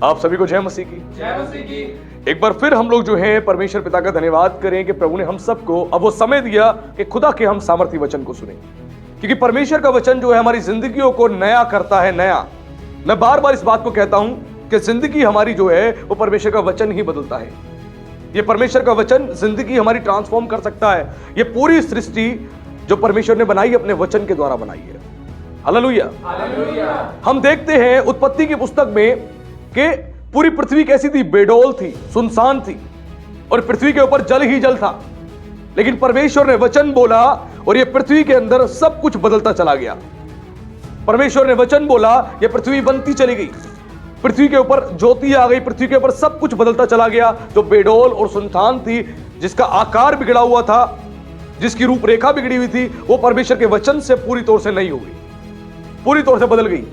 आप सभी को जय मसीह की। जय मसीह की। एक बार फिर हम लोग जो हैं परमेश्वर पिता का धन्यवाद करें कि प्रभु ने हम सबको अब वो समय दिया कि खुदा के हम सामर्थी वचन को सुने, क्योंकि परमेश्वर का वचन जो है हमारी जिंदगियों को नया करता है। नया, मैं बार बार इस बात को कहता हूं कि जिंदगी हमारी जो है वो परमेश्वर का वचन ही बदलता है। ये परमेश्वर का वचन जिंदगी हमारी ट्रांसफॉर्म कर सकता है। ये पूरी सृष्टि जो परमेश्वर ने बनाई अपने वचन के द्वारा बनाई है। हालेलुया। हम देखते हैं उत्पत्ति की पुस्तक में कि पूरी पृथ्वी कैसी थी, बेडौल थी, सुनसान थी और पृथ्वी के ऊपर जल ही जल था। लेकिन परमेश्वर ने वचन बोला और ये पृथ्वी के अंदर सब कुछ बदलता चला गया। परमेश्वर ने वचन बोला, ये पृथ्वी बनती चली गई, पृथ्वी के ऊपर ज्योति आ गई, पृथ्वी के ऊपर सब कुछ बदलता चला गया। जो बेडौल और सुनसान थी, जिसका आकार बिगड़ा हुआ था, जिसकी रूपरेखा बिगड़ी हुई थी, वो परमेश्वर के वचन से पूरी तौर से नई हो गई, पूरी तौर से बदल गई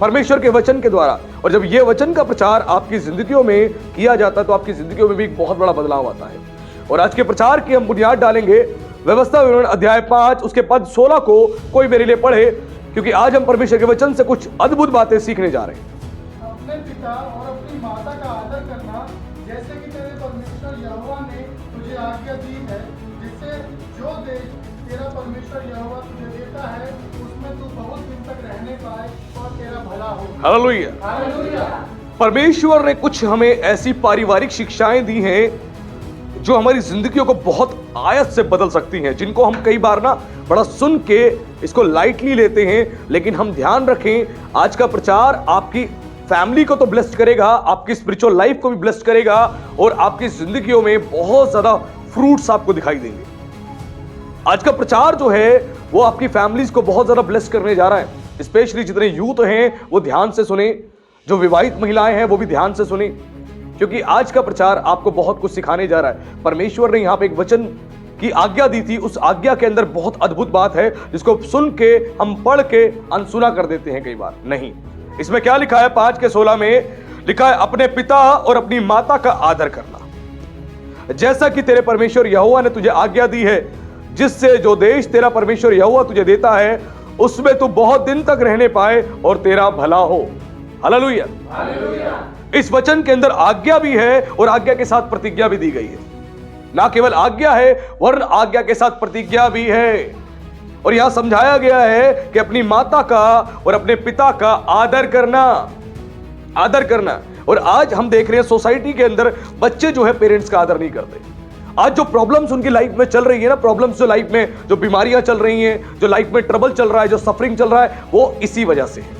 परमेश्वर के वचन के द्वारा। और जब यह वचन का प्रचार आपकी जिंदगियों में किया जाता है तो आपकी जिंदगियों में भी एक बहुत बड़ा बदलाव आता है। और आज के प्रचार की हम बुनियाद डालेंगे व्यवस्था विवरण अध्याय 5 उसके पद 16 को कोई मेरे लिए पढ़े, क्योंकि आज हम परमेश्वर के वचन से कुछ अद्भुत बातें सीखने जा रहे हैं। अपने पिता और अपनी माता का आदर करना, जैसे कि तेरे परमेश्वर यहोवा ने तुझे आज्ञा दी है, जिससे जो देश तेरा परमेश्वर यहोवा तुझे देता है उसमें तू बहुत दिन तक रहने पाए और तेरा भला हो। हालेलुया। हालेलुया। परमेश्वर ने कुछ हमें ऐसी पारिवारिक शिक्षाएं दी हैं जो हमारी जिंदगियों को बहुत आयत से बदल सकती हैं, जिनको हम कई बार ना बड़ा सुन के इसको लाइटली लेते हैं। लेकिन हम ध्यान रखें, आज का प्रचार आपकी फैमिली को तो ब्लेस्ड करेगा, आपकी स्पिरिचुअल लाइफ को भी ब्लेस्ड करेगा और आपकी जिंदगियों में बहुत ज्यादा फ्रूट्स आपको दिखाई देंगे। आज का प्रचार जो है वो आपकी फैमिलीज को बहुत ज्यादा ब्लेस करने जा रहा है। स्पेशली जितने यूथ हैं वो ध्यान से सुने, जो विवाहित महिलाएं हैं वो भी ध्यान से सुने, क्योंकि आज का प्रचार आपको बहुत कुछ सिखाने जा रहा है। परमेश्वर ने यहाँ पे एक वचन की आज्ञा दी थी, उस आज्ञा के अंदर बहुत अद्भुत बात है जिसको सुन के हम पढ़ के अनसुना कर देते हैं कई बार। नहीं, इसमें क्या लिखा है? 5 के 16 में लिखा है, अपने पिता और अपनी माता का आदर करना, जैसा कि तेरे परमेश्वर यहोवा ने तुझे आज्ञा दी है, जिससे जो देश तेरा परमेश्वर यहोवा तुझे देता है उसमें तू बहुत दिन तक रहने पाए और तेरा भला हो। हालेलुया। इस वचन के अंदर आज्ञा भी है और आज्ञा के साथ प्रतिज्ञा भी दी गई है। ना केवल आज्ञा है वरन आज्ञा के साथ प्रतिज्ञा भी है। और यहां समझाया गया है कि अपनी माता का और अपने पिता का आदर करना, आदर करना। और आज हम देख रहे हैं सोसाइटी के अंदर बच्चे जो है पेरेंट्स का आदर नहीं करते। आज जो प्रॉब्लम्स उनकी लाइफ में चल रही है ना, प्रॉब्लम्स जो लाइफ में, जो बीमारियां चल रही हैं, जो लाइफ में ट्रबल चल रहा है, जो सफरिंग चल रहा है, वो इसी वजह से है,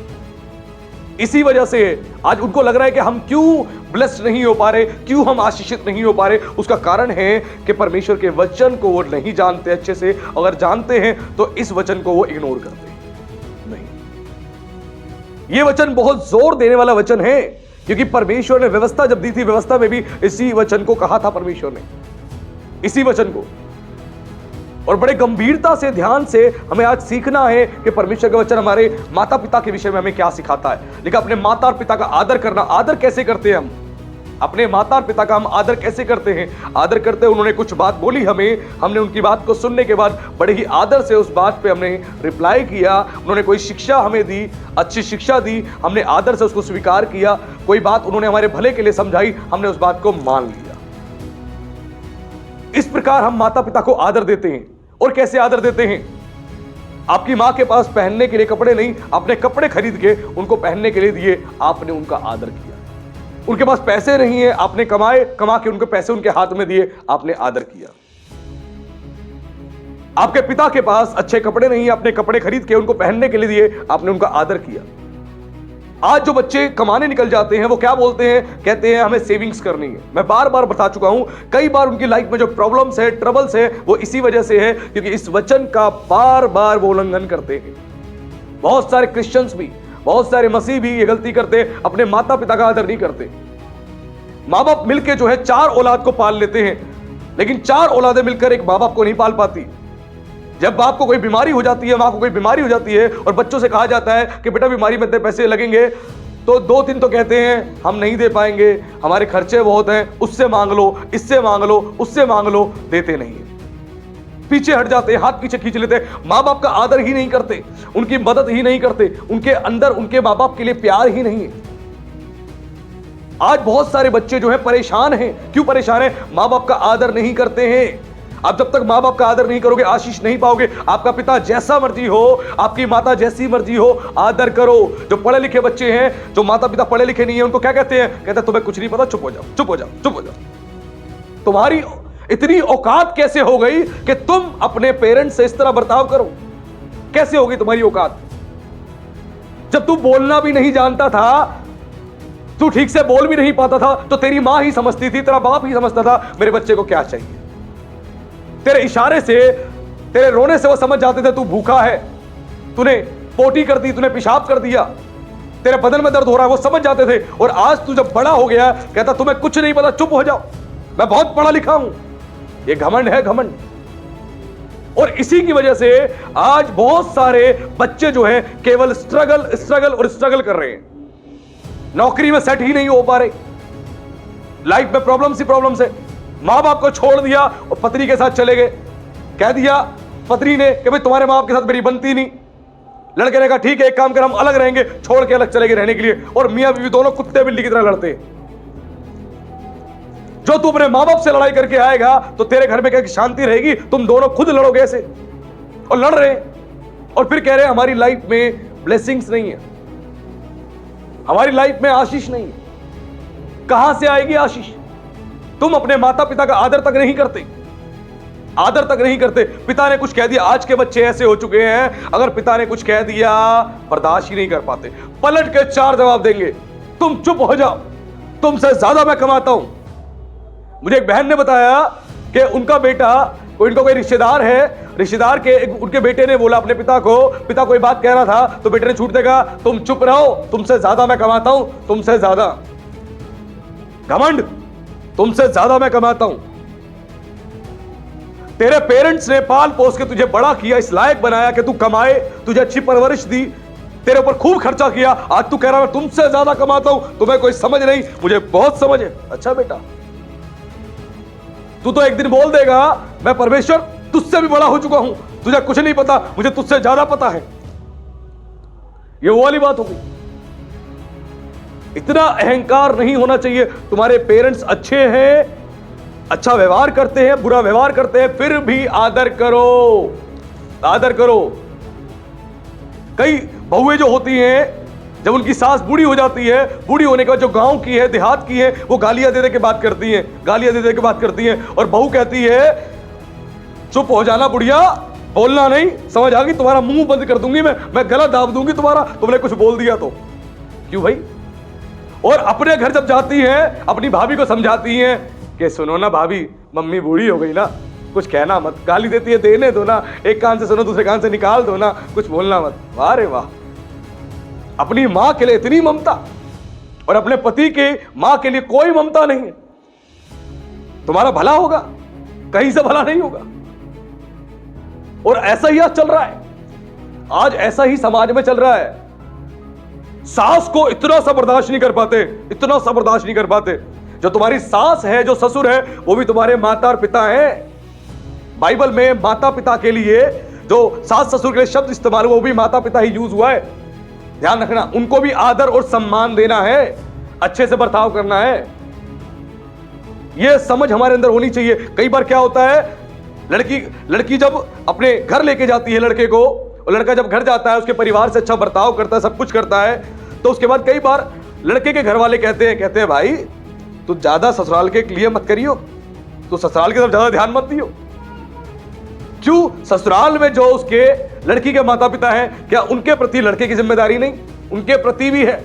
इसी वजह से है। आज उनको लग रहा है कि हम क्यों ब्लेस्ड नहीं हो पा रहे, क्यों हम आशीषित नहीं हो पा रहे। उसका कारण है कि परमेश्वर के वचन को वो नहीं जानते अच्छे से। अगर जानते हैं तो इस वचन को वो इग्नोर करते हैं। नहीं, ये वचन बहुत जोर देने वाला वचन है, क्योंकि परमेश्वर ने व्यवस्था जब दी थी, व्यवस्था में भी इसी वचन को कहा था परमेश्वर ने, इसी वचन को। और बड़े गंभीरता से, ध्यान से हमें आज सीखना है कि परमेश्वर का वचन हमारे माता पिता के विषय में हमें क्या सिखाता है। लेकिन अपने माता और पिता का आदर करना, आदर कैसे करते हैं हम? अपने माता और पिता का हम आदर कैसे करते हैं? आदर करते हैं, उन्होंने कुछ बात बोली हमें, हमने उनकी बात को सुनने के बाद बड़े ही आदर से उस बात पे हमने रिप्लाई किया। उन्होंने कोई शिक्षा हमें दी, अच्छी शिक्षा दी, हमने आदर से उसको स्वीकार किया। कोई बात उन्होंने हमारे भले के लिए समझाई, हमने उस बात को मान लिया। इस प्रकार हम माता पिता को आदर देते हैं। और कैसे आदर देते हैं? आपकी मां के पास पहनने के लिए कपड़े नहीं, आपने कपड़े खरीद के उनको पहनने के लिए दिए, आपने उनका आदर किया। उनके पास पैसे नहीं है, आपने कमा के उनको पैसे उनके हाथ में दिए, आपने आदर किया। आपके पिता के पास अच्छे कपड़े नहीं है, आपने कपड़े खरीद के उनको पहनने के लिए दिए, आपने उनका आदर किया। आज जो बच्चे कमाने निकल जाते हैं वो क्या बोलते हैं? कहते हैं हमें सेविंग्स करनी है। मैं बार बार बता चुका हूं, कई बार उनकी लाइफ में जो प्रॉब्लम्स है, ट्रबल्स है, वो इसी वजह से है क्योंकि इस वचन का बार बार वो उल्लंघन करते हैं। बहुत सारे क्रिश्चियंस भी, बहुत सारे मसीह भी ये गलती करते, अपने माता पिता का आदर नहीं करते। माँ बाप मिलकर जो है 4 औलाद को पाल लेते हैं, लेकिन 4 औलादें मिलकर एक माँ बाप को नहीं पाल पाती। जब बाप को कोई बीमारी हो जाती है, मां को कोई बीमारी हो जाती है और बच्चों से कहा जाता है कि बेटा बीमारी में इतने पैसे लगेंगे, तो 2-3 तो कहते हैं हम नहीं दे पाएंगे, हमारे खर्चे बहुत हैं, उससे मांग लो, इससे मांग लो, उससे मांग लो, देते नहीं है। पीछे हट जाते हैं, हाथ पीछे खींच लेते हैं, माँ बाप का आदर ही नहीं करते, उनकी मदद ही नहीं करते, उनके अंदर उनके माँ बाप के लिए प्यार ही नहीं है। आज बहुत सारे बच्चे जो हैं परेशान हैं। क्यों परेशान हैं? मां बाप का आदर नहीं करते हैं। आप जब तक मां बाप का आदर नहीं करोगे, आशीष नहीं पाओगे। आपका पिता जैसा मर्जी हो, आपकी माता जैसी मर्जी हो, आदर करो। जो पढ़े लिखे बच्चे हैं, जो माता पिता पढ़े लिखे नहीं है, उनको क्या कहते हैं? कहते हैं तुम्हें कुछ नहीं पता, चुप हो जाओ, चुप हो जाओ, चुप हो जाओ। तुम्हारी इतनी औकात कैसे हो गई कि तुम अपने पेरेंट्स से इस तरह बर्ताव करो? कैसे होगी तुम्हारी औकात? जब तू बोलना भी नहीं जानता था, तू ठीक से बोल भी नहीं पाता था, तो तेरी मां ही समझती थी, तेरा बाप ही समझता था मेरे बच्चे को क्या चाहिए। तेरे इशारे से, तेरे रोने से वो समझ जाते थे तू भूखा है, तूने पोटी कर दी, तूने पेशाब कर दिया, तेरे बदन में दर्द हो रहा है, वो समझ जाते थे। और आज तू जब बड़ा हो गया, कहता तुम्हें कुछ नहीं पता, चुप हो जाओ, मैं बहुत पढ़ा लिखा हूं। ये घमंड है, घमंड। और इसी की वजह से आज बहुत सारे बच्चे जो हैं केवल स्ट्रगल स्ट्रगल और स्ट्रगल कर रहे हैं। नौकरी में सेट ही नहीं हो पा रहे, लाइफ में प्रॉब्लम सी प्रॉब्लम से। मां बाप को छोड़ दिया और पत्नी के साथ चले गए। कह दिया पत्नी ने कि भाई तुम्हारे मां बाप के साथ मेरी बनती नहीं। लड़के ने कहा ठीक है, एक काम कर, हम अलग रहेंगे, छोड़ के अलग चले गए रहने के लिए। और मियां बीवी दोनों कुत्ते बिल्ली की तरह लड़ते हैं। जो तू अपने मां बाप से लड़ाई करके आएगा तो तेरे घर में क्या शांति रहेगी? तुम दोनों खुद लड़ोगे ऐसे, और लड़ रहे हैं। और फिर कह रहे हैं हमारी लाइफ में ब्लेसिंग्स नहीं है, हमारी लाइफ में आशीष नहीं है। कहां से आएगी आशीष? तुम अपने माता पिता का आदर तक नहीं करते, आदर तक नहीं करते। पिता ने कुछ कह दिया, आज के बच्चे ऐसे हो चुके हैं, अगर पिता ने कुछ कह दिया बर्दाश्त ही नहीं कर पाते, पलट के 4 जवाब देंगे। तुम चुप हो जाओ, तुमसे ज्यादा मैं कमाता हूं। मुझे एक बहन ने बताया कि उनका बेटा, इनका कोई रिश्तेदार है, रिश्तेदार के उनके बेटे ने बोला अपने पिता को, पिता कोई बात कह रहा था तो बेटे ने छूट देगा, तुम चुप रहो, तुमसे ज्यादा मैं कमाता हूं, तुमसे ज्यादा। घमंड, तुमसे ज्यादा मैं कमाता हूं। तेरे पेरेंट्स ने पाल पोस के तुझे बड़ा किया, इस लायक बनाया कि तू कमाए, तुझे अच्छी परवरिश दी, तेरे ऊपर खूब खर्चा किया। आज तू कह रहा मैं तुमसे ज्यादा कमाता हूं, तुम्हें कोई समझ नहीं, मुझे बहुत समझ है। अच्छा बेटा, तू तो एक दिन बोल देगा मैं परमेश्वर तुझसे भी बड़ा हो चुका हूं, तुझे कुछ नहीं पता, मुझे तुझसे ज्यादा पता है। ये वो वाली बात होगी। इतना अहंकार नहीं होना चाहिए। तुम्हारे पेरेंट्स अच्छे हैं, अच्छा व्यवहार करते हैं, बुरा व्यवहार करते हैं, फिर भी आदर करो, आदर करो। कई बहुएं जो होती हैं, जब उनकी सास बूढ़ी हो जाती है, बूढ़ी होने के बाद जो गांव की है, देहात की है, वो गालियां दे दे के बात करती हैं, गालियां दे दे के बात करती हैं। और बहू कहती है चुप हो जाना बुढ़िया, बोलना नहीं, समझ आ गई, तुम्हारा मुंह बंद कर दूंगी, मैं गला दाब दूंगी तुम्हारा, तुमने कुछ बोल दिया तो। क्यों भाई? और अपने घर जब जाती है, अपनी भाभी को समझाती है कि सुनो ना भाभी, मम्मी बूढ़ी हो गई ना, कुछ कहना मत, गाली देती है, देने दो ना, एक कान से सुनो दूसरे कान से निकाल दो ना, कुछ बोलना मत। वाह रे वाह, अपनी मां के लिए इतनी ममता, और अपने पति के मां के लिए कोई ममता नहीं है। तुम्हारा भला होगा, कहीं से भला नहीं होगा। और ऐसा ही आज चल रहा है, आज ऐसा ही समाज में चल रहा है। सास को इतना सा बर्दाश्त नहीं कर पाते, इतना सा बर्दाश्त नहीं कर पाते। जो तुम्हारी सास है, जो ससुर है, वो भी तुम्हारे माता और पिता हैं। बाइबल में माता पिता के लिए जो सास ससुर के लिए शब्द इस्तेमाल हुआ, वो भी माता पिता ही यूज हुआ है। ध्यान रखना, उनको भी आदर और सम्मान देना है, अच्छे से बर्ताव करना है। यह समझ हमारे अंदर होनी चाहिए। कई बार क्या होता है, लड़की जब अपने घर लेके जाती है लड़के को, और लड़का जब घर जाता है, उसके परिवार से अच्छा बर्ताव करता है, सब कुछ करता है, तो उसके बाद कई बार लड़के के घर वाले कहते हैं भाई तू ज्यादा ससुराल के लिए मत करियो, तू ससुराल की तरफ ज्यादा ध्यान मत दियो। क्यों? ससुराल में जो उसके लड़की के माता पिता हैं, क्या उनके प्रति लड़के की जिम्मेदारी नहीं? उनके प्रति भी है,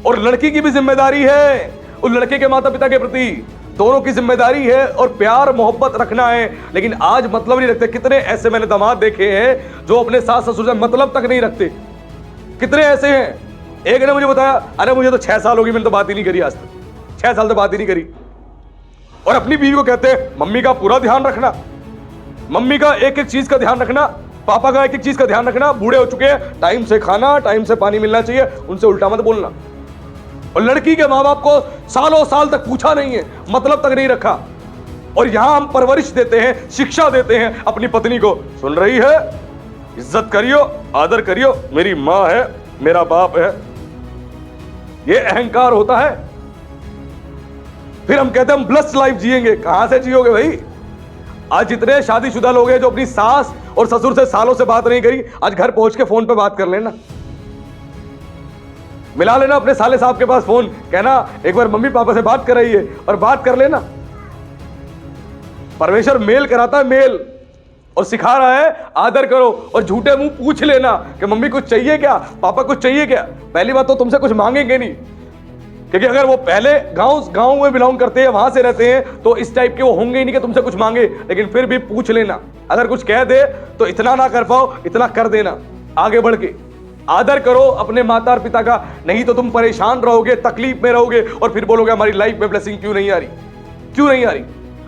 और लड़की की भी जिम्मेदारी है उस लड़के के माता पिता के प्रति। दोनों की जिम्मेदारी है, और प्यार मोहब्बत रखना है। लेकिन आज मतलब नहीं रखते। कितने ऐसे मैंने दामाद देखे हैं जो अपने सास ससुर से मतलब तक नहीं रखते। कितने ऐसे हैं। एक ने मुझे बताया, अरे मुझे तो 6 साल हो गई, मैंने तो बात ही नहीं करी आज तक, 6 साल तो बात ही नहीं करी। और अपनी बीवी को कहते हैं मम्मी का पूरा ध्यान रखना, मम्मी का एक एक चीज का ध्यान रखना, पापा का एक एक चीज का ध्यान रखना, बूढ़े हो चुके हैं, टाइम से खाना, टाइम से पानी मिलना चाहिए, उनसे उल्टा मत बोलना। और लड़की के माँ बाप को सालों साल तक पूछा नहीं है, मतलब तक नहीं रखा। और यहां हम परवरिश देते हैं, शिक्षा देते हैं अपनी पत्नी को, सुन रही है, इज्जत करियो, आदर करियो, मेरी माँ है, मेरा बाप है। यह अहंकार होता है। फिर हम कहते हैं हम ब्लेस्ड लाइफ जिएंगे। कहां से जियोगे भाई? आज जितने शादीशुदा लोग हैं जो अपनी सास और ससुर से सालों से बात नहीं करी, आज घर पहुंच के फोन पे बात कर लेना, मिला लेना अपने साले साहब के पास फोन, कहना एक बार मम्मी पापा से बात कराइए और बात कर लेना। परमेश्वर मेल कराता है, मेल, और सिखा रहा है आदर करो और झूठे मुंह पूछ लेना कि मम्मी कुछ चाहिए क्या, पापा कुछ चाहिए क्या। पहली बात तो तुमसे कुछ मांगेंगे नहीं, क्योंकि अगर वो पहले गांव में बिलोंग करते हैं, वहां से रहते हैं, तो इस टाइप के वो होंगे ही नहीं कि तुमसे कुछ मांगे। लेकिन फिर भी पूछ लेना, अगर कुछ कह दे तो इतना ना कर पाओ, इतना कर देना। आगे बढ़ के आदर करो अपने माता और पिता का, नहीं तो तुम परेशान रहोगे, तकलीफ में रहोगे और फिर बोलोगे हमारी लाइफ में ब्लेसिंग क्यों नहीं आ रही, क्यों नहीं आ रही।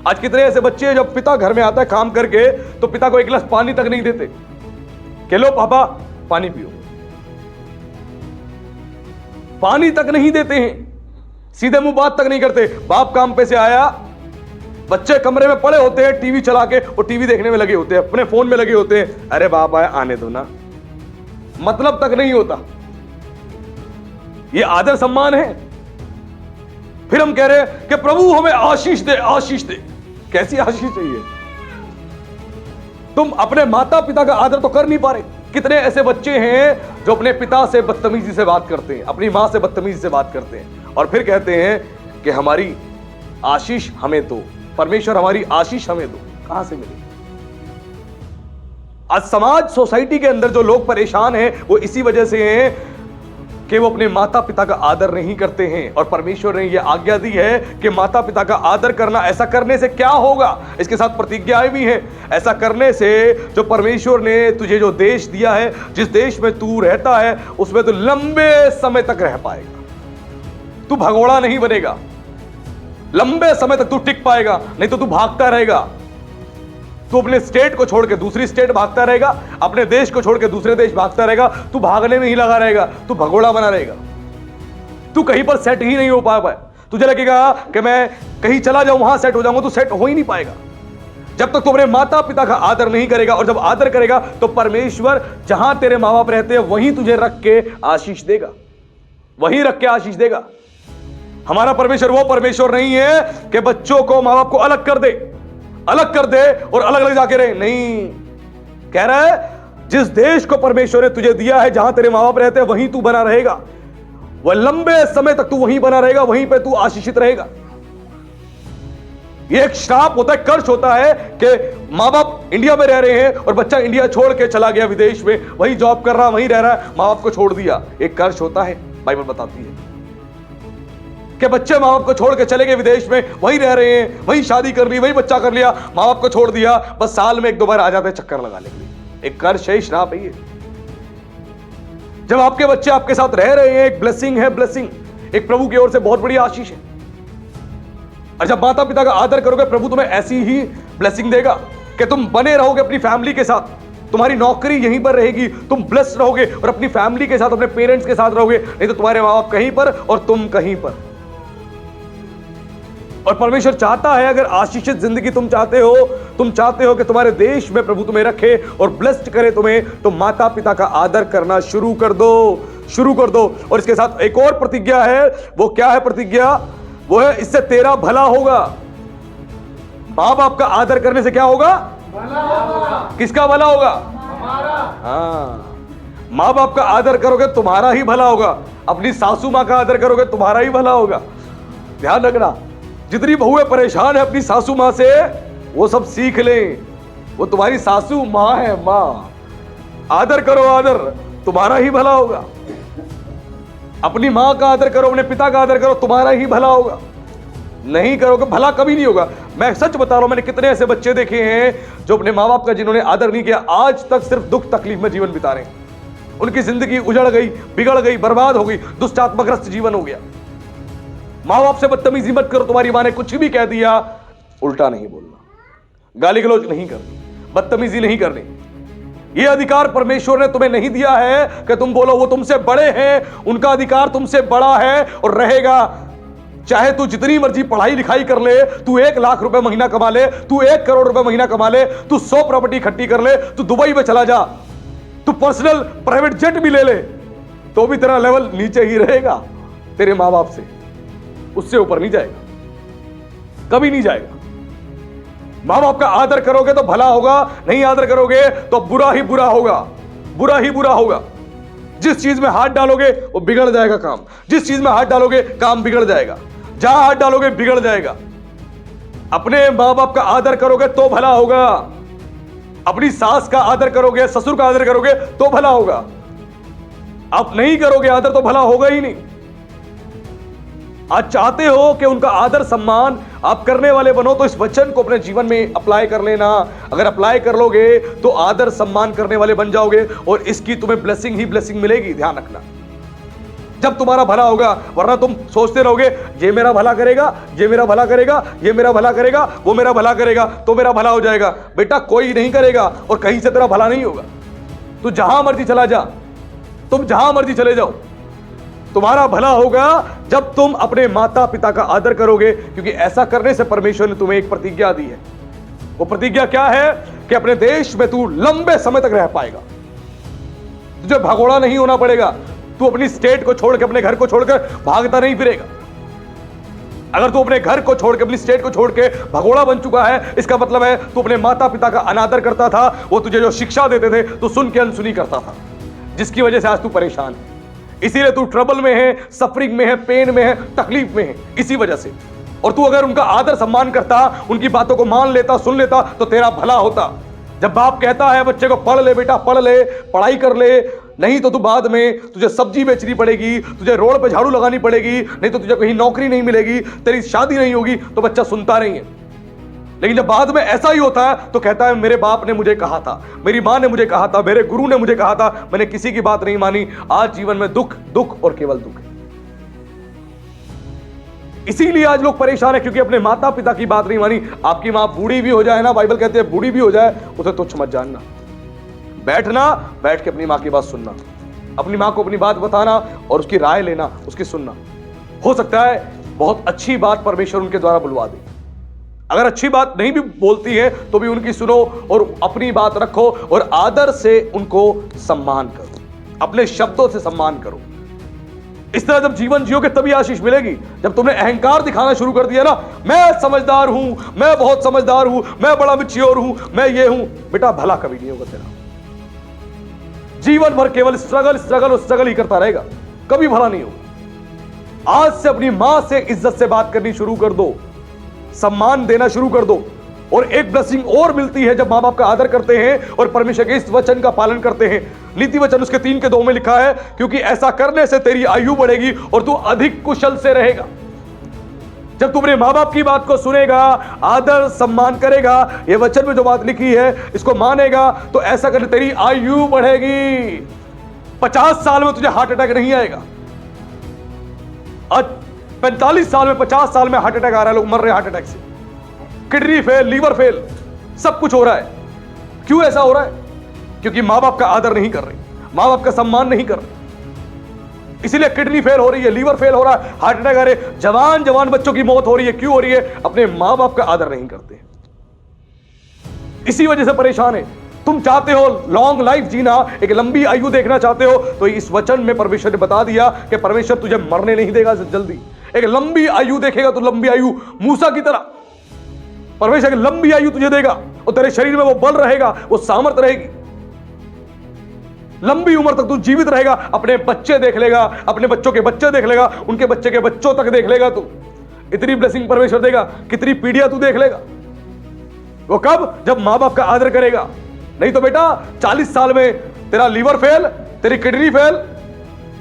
आज कितने ऐसे बच्चे हैं जब पिता घर में आता है काम करके तो पिता को एक गिलास पानी तक नहीं देते कि लो पापा पानी पियो, पानी तक नहीं देते हैं, सीधे मुंह बात तक नहीं करते। बाप काम पे से आया, बच्चे कमरे में पड़े होते हैं टीवी चला के, और टीवी देखने में लगे होते हैं, अपने फोन में लगे होते हैं। अरे बाप आया आने दो ना, मतलब तक नहीं होता। ये आदर सम्मान है। फिर हम कह रहे हैं कि प्रभु हमें आशीष दे, आशीष दे। कैसी आशीष चाहिए? तुम अपने माता पिता का आदर तो कर नहीं पा रहे। कितने ऐसे बच्चे हैं जो अपने पिता से बदतमीजी से बात करते हैं, अपनी मां से बदतमीजी से बात करते हैं और फिर कहते हैं कि हमारी आशीष हमें दो, परमेश्वर हमारी आशीष हमें दो। कहां से मिलेगी? आज समाज सोसाइटी के अंदर जो लोग परेशान हैं वो इसी वजह से हैं कि वो अपने माता पिता का आदर नहीं करते हैं। और परमेश्वर ने यह आज्ञा दी है कि माता पिता का आदर करना। ऐसा करने से क्या होगा? इसके साथ प्रतिज्ञाएं भी हैं। ऐसा करने से जो परमेश्वर ने तुझे जो देश दिया है, जिस देश में तू रहता है, उसमें तू लंबे समय तक रह पाएगा। तू भगोड़ा नहीं बनेगा, लंबे समय तक तू टिक पाएगा, नहीं तो तू भागता रहेगा। तू अपने स्टेट को छोड़ के दूसरी स्टेट भागता रहेगा, अपने देश को छोड़ के दूसरे देश भागता रहेगा। तू भागने में ही लगा रहेगा, तू भगोड़ा बना रहेगा, तू कहीं पर सेट ही नहीं हो पाए। तुझे लगेगा कि मैं कहीं चला जाऊं वहां सेट हो जाऊंगा, तू सेट हो ही नहीं पाएगा जब तक तू अपने माता पिता का आदर नहीं करेगा। और जब आदर करेगा तो परमेश्वर जहां तेरे मां बाप रहते हैं वहीं तुझे रख के आशीष देगा, वहीं रख के आशीष देगा। हमारा परमेश्वर वो परमेश्वर नहीं है कि बच्चों को मां बाप को अलग कर दे और अलग अलग जाके रहे। नहीं, कह रहा है जिस देश को परमेश्वर ने तुझे दिया है, जहां तेरे मां बाप रहते हैं वहीं तू बना रहेगा, वह लंबे समय तक तू वहीं बना रहेगा, वहीं पे तू आशीषित रहेगा। यह एक श्राप होता है, कर्ष होता है कि मां बाप इंडिया में रह रहे हैं और बच्चा इंडिया छोड़ के चला गया विदेश में, वहीं जॉब कर रहा, वहीं रह रहा है, मां बाप को छोड़ दिया। एक कर्ष होता है, बाइबल बताती है कि बच्चे माँ बाप को छोड़ के चले गए विदेश में, वहीं रह रहे हैं, वहीं शादी कर ली, वहीं बच्चा कर लिया, माँ बाप को छोड़ दिया, बस साल में एक दो बार आ जाते चक्कर लगाने के लिए। एक कर्ष है, श्राप है ये। जब आपके बच्चे आपके साथ रह रहे हैं, एक ब्लेसिंग है, ब्लेसिंग एक प्रभु की ओर से बहुत बड़ी आशीष है। और जब माता पिता का आदर करोगे, प्रभु तुम्हें ऐसी ही ब्लेसिंग देगा कि तुम बने रहोगे अपनी फैमिली के साथ, तुम्हारी नौकरी यहीं पर रहेगी, तुम ब्लेस्ड रहोगे और अपनी फैमिली के साथ, अपने पेरेंट्स के साथ रहोगे। नहीं तो तुम्हारे माँ बाप कहीं पर और तुम कहीं पर। और परमेश्वर चाहता है, अगर आशीषित जिंदगी तुम चाहते हो कि तुम्हारे देश में प्रभु तुम्हें रखे और ब्लेस्ड करे तुम्हें, तो माता पिता का आदर करना शुरू कर दो। और इसके साथ एक और प्रतिज्ञा है। वो क्या है प्रतिज्ञा? वो है इससे तेरा भला होगा। मां बाप का आदर करने से क्या होगा? भला होगा। किसका भला होगा? हमारा। हाँ, मां बाप का आदर करोगे तुम्हारा ही भला होगा। अपनी सासू मां का आदर करोगे तुम्हारा ही भला होगा। ध्यान रखना, जितनी बहुएं परेशान है अपनी सासू मां से, वो सब सीख लें। वो तुम्हारी सासू मां है, मां। आदर करो, आदर तुम्हारा ही भला होगा। अपनी मां का आदर करो, अपने पिता का आदर करो, तुम्हारा ही भला होगा। नहीं करोगे भला कभी नहीं होगा। मैं सच बता रहा हूं, मैंने कितने ऐसे बच्चे देखे हैं जो अपने मां बाप का जिन्होंने आदर नहीं किया, आज तक सिर्फ दुख तकलीफ में जीवन बिता रहे हैं। उनकी जिंदगी उजड़ गई, बिगड़ गई, बर्बाद हो गई, दुष्ट आत्मग्रस्त जीवन हो गया। मां बाप से बदतमीजी मत करो। तुम्हारी मां ने कुछ भी कह दिया, उल्टा नहीं बोलना, गाली गलौज नहीं करनी, बदतमीजी नहीं करनी। यह अधिकार परमेश्वर ने तुम्हें नहीं दिया है कि तुम बोलो वो तुमसे बड़े हैं। उनका अधिकार तुमसे बड़ा है और रहेगा। चाहे तू जितनी मर्जी पढ़ाई लिखाई कर ले, तू 1 लाख रुपए महीना कमा ले, तू 1 करोड़ रुपए महीना कमा ले, तू 100 प्रॉपर्टी इकट्ठी कर ले, तू दुबई में चला जा, तू पर्सनल प्राइवेट जेट भी ले ले, तो भी तेरा लेवल नीचे ही रहेगा तेरे मां बाप से, उससे ऊपर नहीं जाएगा। कभी नहीं जाएगा। मां बाप का आदर करोगे तो भला होगा, नहीं आदर करोगे तो बुरा ही बुरा होगा, बुरा ही बुरा होगा। जिस चीज में हाथ डालोगे वो बिगड़ जाएगा काम, जिस चीज में हाथ डालोगे काम बिगड़ जाएगा, जहां हाथ डालोगे बिगड़ जाएगा। अपने मां बाप का आदर करोगे तो भला होगा, अपनी सास का आदर करोगे, ससुर का आदर करोगे तो भला होगा। आप नहीं करोगे आदर तो भला होगा ही नहीं। आज चाहते हो कि उनका आदर सम्मान आप करने वाले बनो, तो इस वचन को अपने जीवन में अप्लाई कर लेना। अगर अप्लाई कर लोगे तो आदर सम्मान करने वाले बन जाओगे और इसकी तुम्हें ब्लेसिंग ही ब्लेसिंग मिलेगी। ध्यान रखना, जब तुम्हारा भला होगा, वरना तुम सोचते रहोगे ये मेरा भला करेगा, ये मेरा भला करेगा, ये मेरा भला करेगा, वो मेरा भला करेगा तो मेरा भला हो जाएगा। बेटा कोई नहीं करेगा और कहीं से तेरा भला नहीं होगा। तू जहां मर्जी चला जा, तुम जहां मर्जी चले जाओ, तुम्हारा भला होगा जब तुम अपने माता पिता का आदर करोगे, क्योंकि ऐसा करने से परमेश्वर ने तुम्हें एक प्रतिज्ञा दी है। वो प्रतिज्ञा क्या है कि अपने देश में तू लंबे समय तक रह पाएगा, तुझे भगोड़ा नहीं होना पड़ेगा। तू अपनी स्टेट को छोड़ के, अपने घर को छोड़कर भागता नहीं फिरेगा। अगर तू अपने घर को छोड़ के, अपनी स्टेट को छोड़ के भगोड़ा बन चुका है, इसका मतलब है तू अपने माता पिता का अनादर करता था। वो तुझे जो शिक्षा देते थे तू सुन के अनसुनी करता था, जिसकी वजह से आज तू परेशान है। इसीलिए तू ट्रबल में है, सफरिंग में है, पेन में है, तकलीफ में है, इसी वजह से। और तू अगर उनका आदर सम्मान करता, उनकी बातों को मान लेता, सुन लेता, तो तेरा भला होता। जब बाप कहता है बच्चे को पढ़ ले बेटा, पढ़ ले, पढ़ाई कर ले, नहीं तो तू बाद में तुझे सब्जी बेचनी पड़ेगी, तुझे रोड पे झाड़ू लगानी पड़ेगी, नहीं तो तुझे कहीं नौकरी नहीं मिलेगी, तेरी शादी नहीं होगी, तो बच्चा सुनता नहीं है। लेकिन जब बाद में ऐसा ही होता है तो कहता है मेरे बाप ने मुझे कहा था, मेरी मां ने मुझे कहा था, मेरे गुरु ने मुझे कहा था, मैंने किसी की बात नहीं मानी। आज जीवन में दुख, दुख और केवल दुख है। इसीलिए आज लोग परेशान है, क्योंकि अपने माता पिता की बात नहीं मानी। आपकी मां बूढ़ी भी हो जाए ना, बाइबल कहते हैं बूढ़ी भी हो जाए, उसे तुच्छ मत जानना। बैठना, बैठ के अपनी मां की बात सुनना, अपनी मां को अपनी बात बताना और उसकी राय लेना, उसकी सुनना। हो सकता है बहुत अच्छी बात परमेश्वर उनके द्वारा बुलवा दे। अगर अच्छी बात नहीं भी बोलती है तो भी उनकी सुनो और अपनी बात रखो और आदर से उनको सम्मान करो, अपने शब्दों से सम्मान करो। इस तरह जब जीवन जियोगे तभी आशीष मिलेगी। जब तुमने अहंकार दिखाना शुरू कर दिया ना, मैं समझदार हूं, मैं बहुत समझदार हूं, मैं बड़ा मैच्योर हूं, मैं ये हूं, बेटा भला कभी नहीं होगा तेरा। जीवन भर केवल स्ट्रगल स्ट्रगल और स्ट्रगल ही करता रहेगा, कभी भला नहीं होगा। आज से अपनी मां से इज्जत से बात करनी शुरू कर दो, सम्मान देना शुरू कर दो। और एक ब्लेसिंग और मिलती है जब मां बाप का आदर करते हैं और परमेश्वर के इस वचन का पालन करते हैं। नीति वचन उसके 3:2 में लिखा है, क्योंकि ऐसा करने से तेरी आयु बढ़ेगी और तू अधिक कुशल से रहेगा। जब तू अपने मां बाप की बात को सुनेगा, आदर सम्मान करेगा, ये वचन में जो बात लिखी है इसको मानेगा, तो ऐसा करने तेरी आयु बढ़ेगी। 50 साल में तुझे हार्ट अटैक नहीं आएगा। आज 45 साल में, 50 साल में हार्ट अटैक आ रहा है, लोग मर रहे हैं हार्ट अटैक से, किडनी फेल, लीवर फेल, सब कुछ हो रहा है। क्यों ऐसा हो रहा है? क्योंकि मां बाप का आदर नहीं कर रहे, मां बाप का सम्मान नहीं कर रहे। इसीलिए किडनी फेल हो रही है, लीवर फेल हो रहा है, हार्ट अटैक आ रहे, जवान जवान बच्चों की मौत हो रही है। क्यों हो रही है? अपने मां बाप का आदर नहीं करते, इसी वजह से परेशान है। तुम चाहते हो लॉन्ग लाइफ जीना, एक लंबी आयु देखना चाहते हो, तो इस वचन में परमेश्वर ने बता दिया कि परमेश्वर तुझे मरने नहीं देगा जल्दी। एक लंबी आयु देखेगा तो लंबी आयु मूसा की तरह परमेश्वर की लंबी आयु तुझे देगा और तेरे शरीर में वो बल रहेगा, वो सामर्थ रहेगी। लंबी उम्र तक तू जीवित रहेगा। अपने बच्चे देख लेगा, अपने बच्चों के बच्चे देख लेगा, उनके बच्चे के बच्चों तक देख लेगा तू। इतनी ब्लेसिंग परमेश्वर देगा, कितनी पीढ़ियां तू देख लेगा। वो कब? जब मां बाप का आदर करेगा। नहीं तो बेटा 40 साल में तेरा लीवर फेल, तेरी किडनी फेल,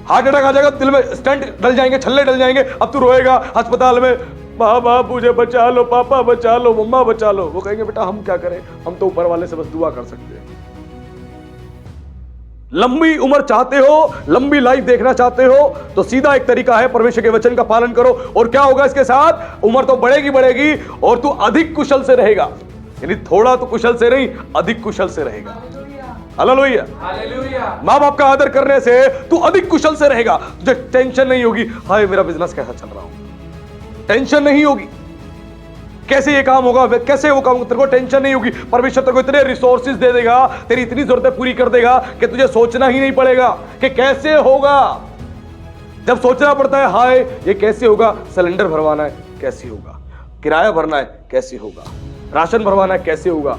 हार्ट अटैक आ जाएगा, दिल में स्टंट डल जाएंगे, छल्ले डल जाएंगे, अब तू रोएगा अस्पताल में, माँ बाप मुझे बचा लो, पापा बचा लो, मम्मा बचा लो। वो कहेंगे बेटा हम क्या करें, हम तो ऊपर वाले से बस दुआ कर सकते हैं। लंबी उम्र चाहते हो, लंबी लाइफ देखना चाहते हो, तो सीधा एक तरीका है, परमेश्वर के वचन का पालन करो। और क्या होगा इसके साथ? उम्र तो बढ़ेगी बढ़ेगी और तू अधिक कुशल से रहेगा। यानी थोड़ा तो कुशल से नहीं, अधिक कुशल से रहेगा। Hallelujah, hallelujah. माँ बाप का आदर करने से तू अधिक कुशल से रहेगा। तुझे टेंशन नहीं होगी, हाय मेरा बिजनेस कैसा चल रहा होगा, टेंशन नहीं होगी, कैसे ये काम होगा, कैसे वो काम होगा, तेरे को टेंशन नहीं होगी। परमेश्वर तेरे को इतने रिसोर्सेज दे देगा, तेरी इतनी जरूरतें पूरी कर देगा कि तुझे सोचना ही नहीं पड़ेगा कि कैसे होगा। जब सोचना पड़ता है हाय ये कैसे होगा, सिलेंडर भरवाना है कैसे होगा, किराया भरना है कैसे होगा, राशन भरवाना है कैसे होगा,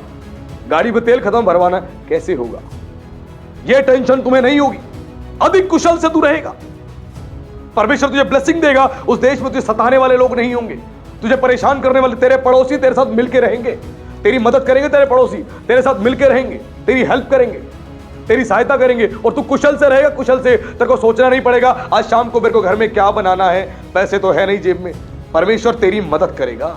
गाड़ी में तेल खत्म भरवाना है कैसे होगा। यह टेंशन तुम्हें नहीं होगी, अधिक कुशल से तू रहेगा। परमेश्वर तुझे ब्लेसिंग देगा, उस देश में तुझे सताने वाले लोग नहीं होंगे, तुझे परेशान करने वाले तेरे पड़ोसी तेरे साथ मिलकर रहेंगे, तेरी मदद करेंगे, तेरे पड़ोसी तेरे साथ मिलकर रहेंगे, तेरी हेल्प करेंगे, तेरी सहायता करेंगे और तू कुशल से रहेगा। कुशल से तेरे को सोचना नहीं पड़ेगा आज शाम को मेरे को घर में क्या बनाना है, पैसे तो है नहीं जेब में। परमेश्वर तेरी मदद करेगा,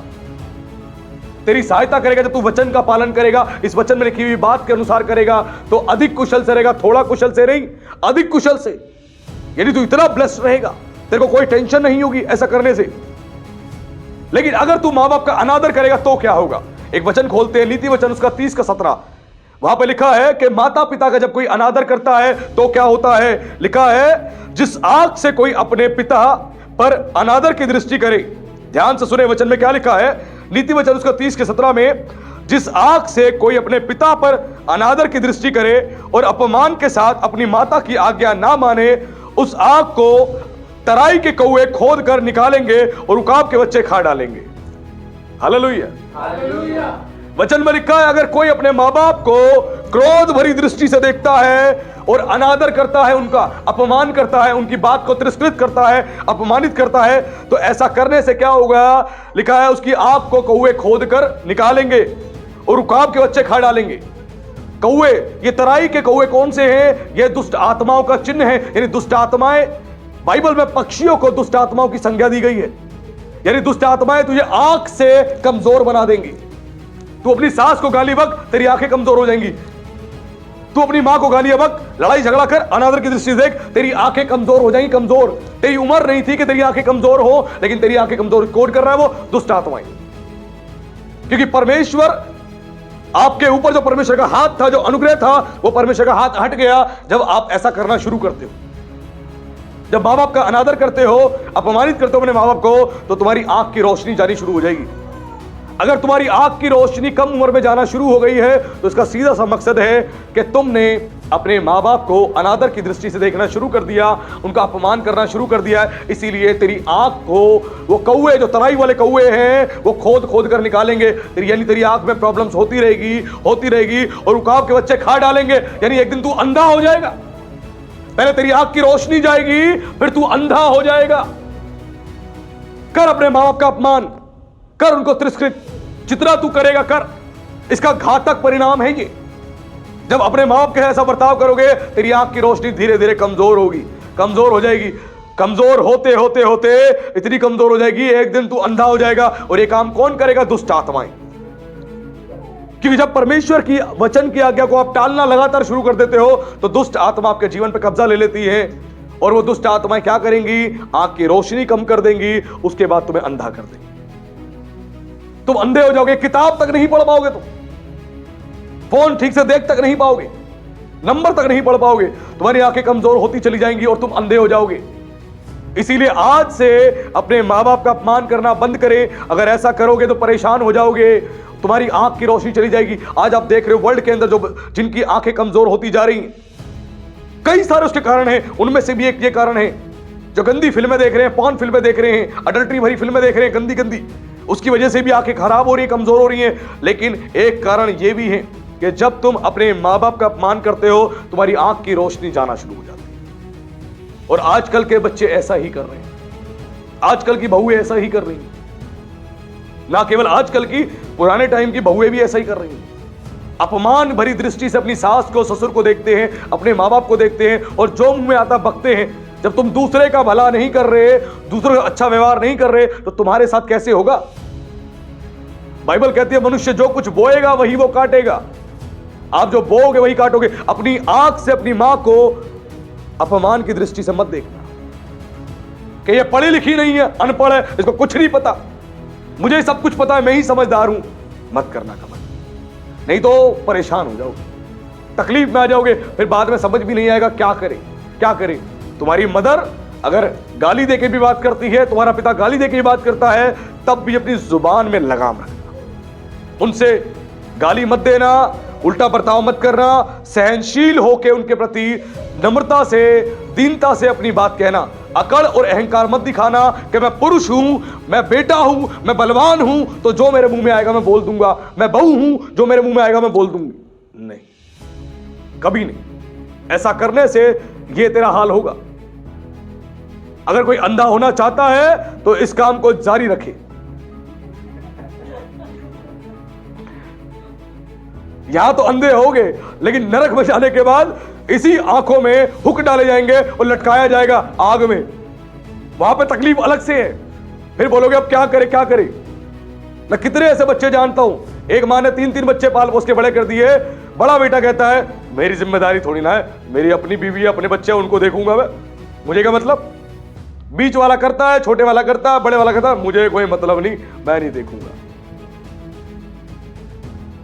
तेरी सहायता करेगा। जब तू वचन का पालन करेगा, इस वचन में लिखी हुई बात के अनुसार करेगा तो अधिक कुशल से रहेगा, थोड़ा कुशल से नहीं, अधिक कुशल से। यानी तू इतना ब्लेस्ड रहेगा, तेरे को कोई टेंशन नहीं होगी ऐसा करने से। लेकिन अगर तू मां बाप का अनादर करेगा तो क्या होगा? एक वचन खोलते हैं, नीति वचन उसका 30 का 17। वहां पे लिखा है कि माता पिता का जब कोई अनादर करता है तो क्या होता है? लिखा है जिस आंख से कोई अपने पिता पर अनादर की दृष्टि करे। ध्यान से सुने वचन में क्या लिखा है, नीति वचन उसका 30 के 17 में, जिस आंख से कोई अपने पिता पर अनादर की दृष्टि करे और अपमान के साथ अपनी माता की आज्ञा ना माने, उस आंख को तराई के कौवे खोद कर निकालेंगे और उकाब के बच्चे खा डालेंगे। Hallelujah, hallelujah. वचन में लिखा है अगर कोई अपने मां बाप को क्रोध भरी दृष्टि से देखता है और अनादर करता है, उनका अपमान करता है, उनकी बात को तिरस्कृत करता है, अपमानित करता है, तो ऐसा करने से क्या होगा? लिखा है उसकी आंख को कौवे खोद कर निकालेंगे और उकाब के बच्चे खा डालेंगे। कौवे, ये तराई के कौवे कौन से हैं? ये दुष्ट आत्माओं का चिन्ह है। यानी दुष्ट आत्माएं, बाइबल में पक्षियों को दुष्ट आत्माओं की संज्ञा दी गई है। यानी दुष्ट आत्माएं तुझे आंख से कमजोर बना देंगी। तू अपनी सास को गाली बक, तेरी आंखें कमजोर हो जाएंगी। तू अपनी मां को गाली बक, लड़ाई झगड़ा कर, अनादर की दृष्टि देख, तेरी आंखें कमजोर हो जाएंगी। कमजोर, तेरी उम्र नहीं थी कि तेरी आंखें कमजोर हो, लेकिन तेरी आंखें कमजोर कोड कर रहा है वो दुष्ट आत्माएं। क्योंकि परमेश्वर आपके ऊपर, जो परमेश्वर का हाथ था, जो अनुग्रह था, वो परमेश्वर का हाथ हट गया जब आप ऐसा करना शुरू करते हो। जब मां बाप का अनादर करते हो, अपमानित करते हो अपने मां बाप को, तो तुम्हारी आंख की रोशनी जानी शुरू हो जाएगी। अगर तुम्हारी आंख की रोशनी कम उम्र में जाना शुरू हो गई है तो इसका सीधा सा मकसद है कि तुमने अपने मां बाप को अनादर की दृष्टि से देखना शुरू कर दिया, उनका अपमान करना शुरू कर दिया। इसीलिए तेरी आंख को वो कौवे, जो तराई वाले कौवे हैं, वो खोद खोद कर निकालेंगे। यानी तेरी आंख में प्रॉब्लम्स होती रहेगी और उकाब के बच्चे खा डालेंगे। यानी एक दिन तू अंधा हो जाएगा। पहले तेरी आंख की रोशनी जाएगी, फिर तू अंधा हो जाएगा। कर अपने मां बाप का अपमान, कर उनको तिरस्कृत, जितना तू करेगा कर। इसका घातक परिणाम है ये। जब अपने मां बाप के ऐसा बर्ताव करोगे, तेरी आंख की रोशनी धीरे धीरे कमजोर होगी, कमजोर हो जाएगी। कमजोर होते होते होते इतनी कमजोर हो जाएगी, एक दिन तू अंधा हो जाएगा। और ये काम कौन करेगा? दुष्ट आत्माएं। क्योंकि जब परमेश्वर की वचन की आज्ञा को आप टालना लगातार शुरू कर देते हो, तो दुष्ट आत्मा आपके जीवन पर कब्जा ले लेती है। और वो दुष्ट आत्माएं क्या करेंगी? आंख की रोशनी कम कर देंगी, उसके बाद तुम्हें अंधा कर देंगी। तुम अंधे हो जाओगे, किताब तक नहीं पढ़ पाओगे, तुम फोन ठीक से देख तक नहीं पाओगे, नंबर तक नहीं पढ़ पाओगे, तुम्हारी आंखें कमजोर होती चली जाएंगी और तुम अंधे हो जाओगे। इसीलिए आज से अपने मां बाप का अपमान करना बंद करें। अगर ऐसा करोगे तो परेशान हो जाओगे, तुम्हारी आंख की रोशनी चली जाएगी। आज आप देख रहे हो वर्ल्ड के अंदर जो जिनकी आंखें कमजोर होती जा रही हैं, कई सारे उसके कारण हैं। उनमें से भी एक ये कारण है, जो गंदी फिल्में देख रहे हैं, पॉर्न फिल्में देख रहे हैं, अडल्ट्री भरी फिल्में देख रहे हैं, गंदी गंदी, उसकी वजह से भी आंखें खराब हो रही है, कमजोर हो रही हैं। लेकिन एक कारण यह भी है कि जब तुम अपने मां बाप का अपमान करते हो, तुम्हारी आंख की रोशनी जाना शुरू हो जाती है। और आजकल के बच्चे ऐसा ही कर रहे हैं, आजकल की बहुएं ऐसा ही कर रही हैं। ना केवल आजकल की, पुराने टाइम की बहुएं भी ऐसा ही कर रही हैं। अपमान भरी दृष्टि से अपनी सास को, ससुर को देखते हैं, अपने मां बाप को देखते हैं और जो मुंह में आता बकते हैं। जब तुम दूसरे का भला नहीं कर रहे, दूसरे का अच्छा व्यवहार नहीं कर रहे, तो तुम्हारे साथ कैसे होगा? बाइबल कहती है मनुष्य जो कुछ बोएगा वही वो काटेगा। आप जो बोओगे वही काटोगे। अपनी आंख से अपनी मां को अपमान की दृष्टि से मत देखना कि ये पढ़ी लिखी नहीं है, अनपढ़ है, इसको कुछ नहीं पता, मुझे सब कुछ पता है, मैं ही समझदार हूं। मत करना कमल, नहीं तो परेशान हो जाओगे, तकलीफ में आ जाओगे, फिर बाद में समझ भी नहीं आएगा क्या करें क्या करें। तुम्हारी मदर अगर गाली देके भी बात करती है, तुम्हारा पिता गाली देके भी बात करता है, तब भी अपनी जुबान में लगाम रखना। उनसे गाली मत देना, उल्टा बर्ताव मत करना, सहनशील होकर उनके प्रति नम्रता से, दीनता से अपनी बात कहना। अकड़ और अहंकार मत दिखाना कि मैं पुरुष हूं, मैं बेटा हूं, मैं बलवान हूं, तो जो मेरे मुंह में आएगा मैं बोल दूंगा, मैं बहू हूं, जो मेरे मुंह में आएगा मैं बोल दूंगी। नहीं, कभी नहीं। ऐसा करने से यह तेरा हाल होगा। अगर कोई अंधा होना चाहता है तो इस काम को जारी रखे। यहां तो अंधे होगे, लेकिन नरक में जाने के बाद इसी आंखों में हुक डाले जाएंगे और लटकाया जाएगा आग में। वहां पे तकलीफ अलग से है। फिर बोलोगे अब क्या करे क्या करे। मैं कितने ऐसे बच्चे जानता हूं, एक माँ ने 3-3 बच्चे पाल पोस के बड़े कर दिए। बड़ा बेटा कहता है मेरी जिम्मेदारी थोड़ी ना है, मेरी अपनी बीवी अपने बच्चे उनको देखूंगा मैं, मुझे क्या मतलब। बीच वाला करता है, छोटे वाला करता है, बड़े वाला करता है, मुझे कोई मतलब नहीं, मैं नहीं देखूंगा।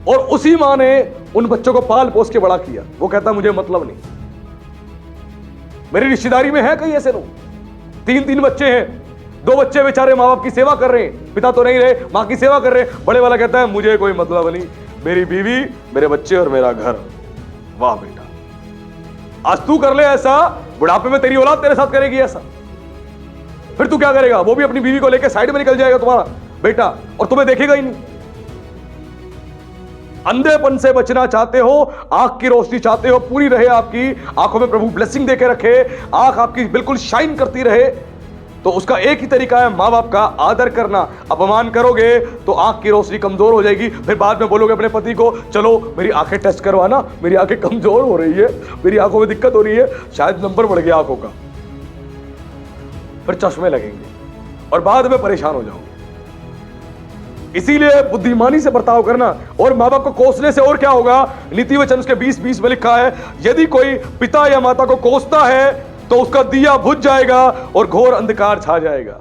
और उसी मां ने उन बच्चों को पाल पोस के बड़ा किया, वो कहता मुझे मतलब नहीं। मेरी रिश्तेदारी में है कई ऐसे लोग, 3-3 बच्चे हैं, 2 बच्चे बेचारे मां बाप की सेवा कर रहे हैं, पिता तो नहीं रहे, मां की सेवा कर रहे हैं। बड़े वाला कहता है मुझे कोई मतलब नहीं, मेरी बीवी, मेरे बच्चे और मेरा घर। वाह बेटा, आज तू कर ले ऐसा, बुढ़ापे में तेरी औलाद तेरे साथ करेगी ऐसा। फिर तू क्या करेगा? वो भी अपनी बीवी को लेकर साइड में निकल जाएगा तुम्हारा बेटा, और तुम्हें देखेगा ही नहीं। अंधेपन से बचना चाहते हो, आंख की रोशनी चाहते हो पूरी रहे आपकी, आंखों में प्रभु ब्लेसिंग देके रखे, आंख आपकी बिल्कुल शाइन करती रहे, तो उसका एक ही तरीका है मां बाप का आदर करना। अपमान करोगे तो आंख की रोशनी कमजोर हो जाएगी। फिर बाद में बोलोगे अपने पति को चलो मेरी आंखें टेस्ट करवाना, मेरी आंखें कमजोर हो रही है, मेरी आंखों में दिक्कत हो रही है, शायद नंबर बढ़ गया आंखों का। फिर चश्मे लगेंगे और बाद में परेशान हो जाओगे। इसीलिए बुद्धिमानी से बर्ताव करना। और मां बाप को कोसने से और क्या होगा? नीति वचन उसके 20:20 में लिखा है, यदि कोई पिता या माता को कोसता है तो उसका दिया बुझ जाएगा और घोर अंधकार छा जाएगा।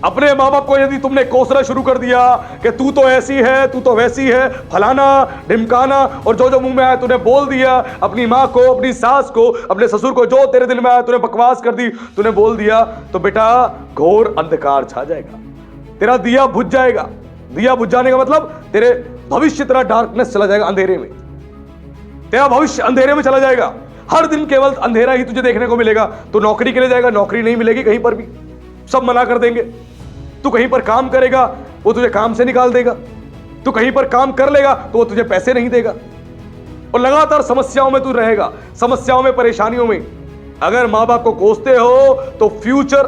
अपने मां बाप को यदि तुमने कोसना शुरू कर दिया कि तू तो ऐसी है, तू तो वैसी है, फलाना ढिमकाना, और जो जो मुंह में आया तूने बोल दिया, अपनी मां को, अपनी सास को, अपने ससुर को, जो तेरे दिल में आया तूने बकवास कर दी, तूने बोल दिया, तो बेटा घोर अंधकार छा जाएगा, तेरा दिया बुझ जाएगा। दिया बुझ जाने का मतलब तेरे भविष्य, तेरा डार्कनेस चला जाएगा, अंधेरे में, तेरा भविष्य अंधेरे में चला जाएगा। हर दिन केवल अंधेरा ही तुझे देखने को मिलेगा। तो नौकरी के लिए जाएगा, नौकरी नहीं मिलेगी कहीं पर भी, सब मना कर देंगे। तू कहीं पर काम करेगा, वो तुझे काम से निकाल देगा। तू कहीं पर काम कर लेगा तो वो तुझे पैसे नहीं देगा, और लगातार समस्याओं में तू रहेगा, समस्याओं में, परेशानियों में। अगर मां बाप को कोसते हो तो फ्यूचर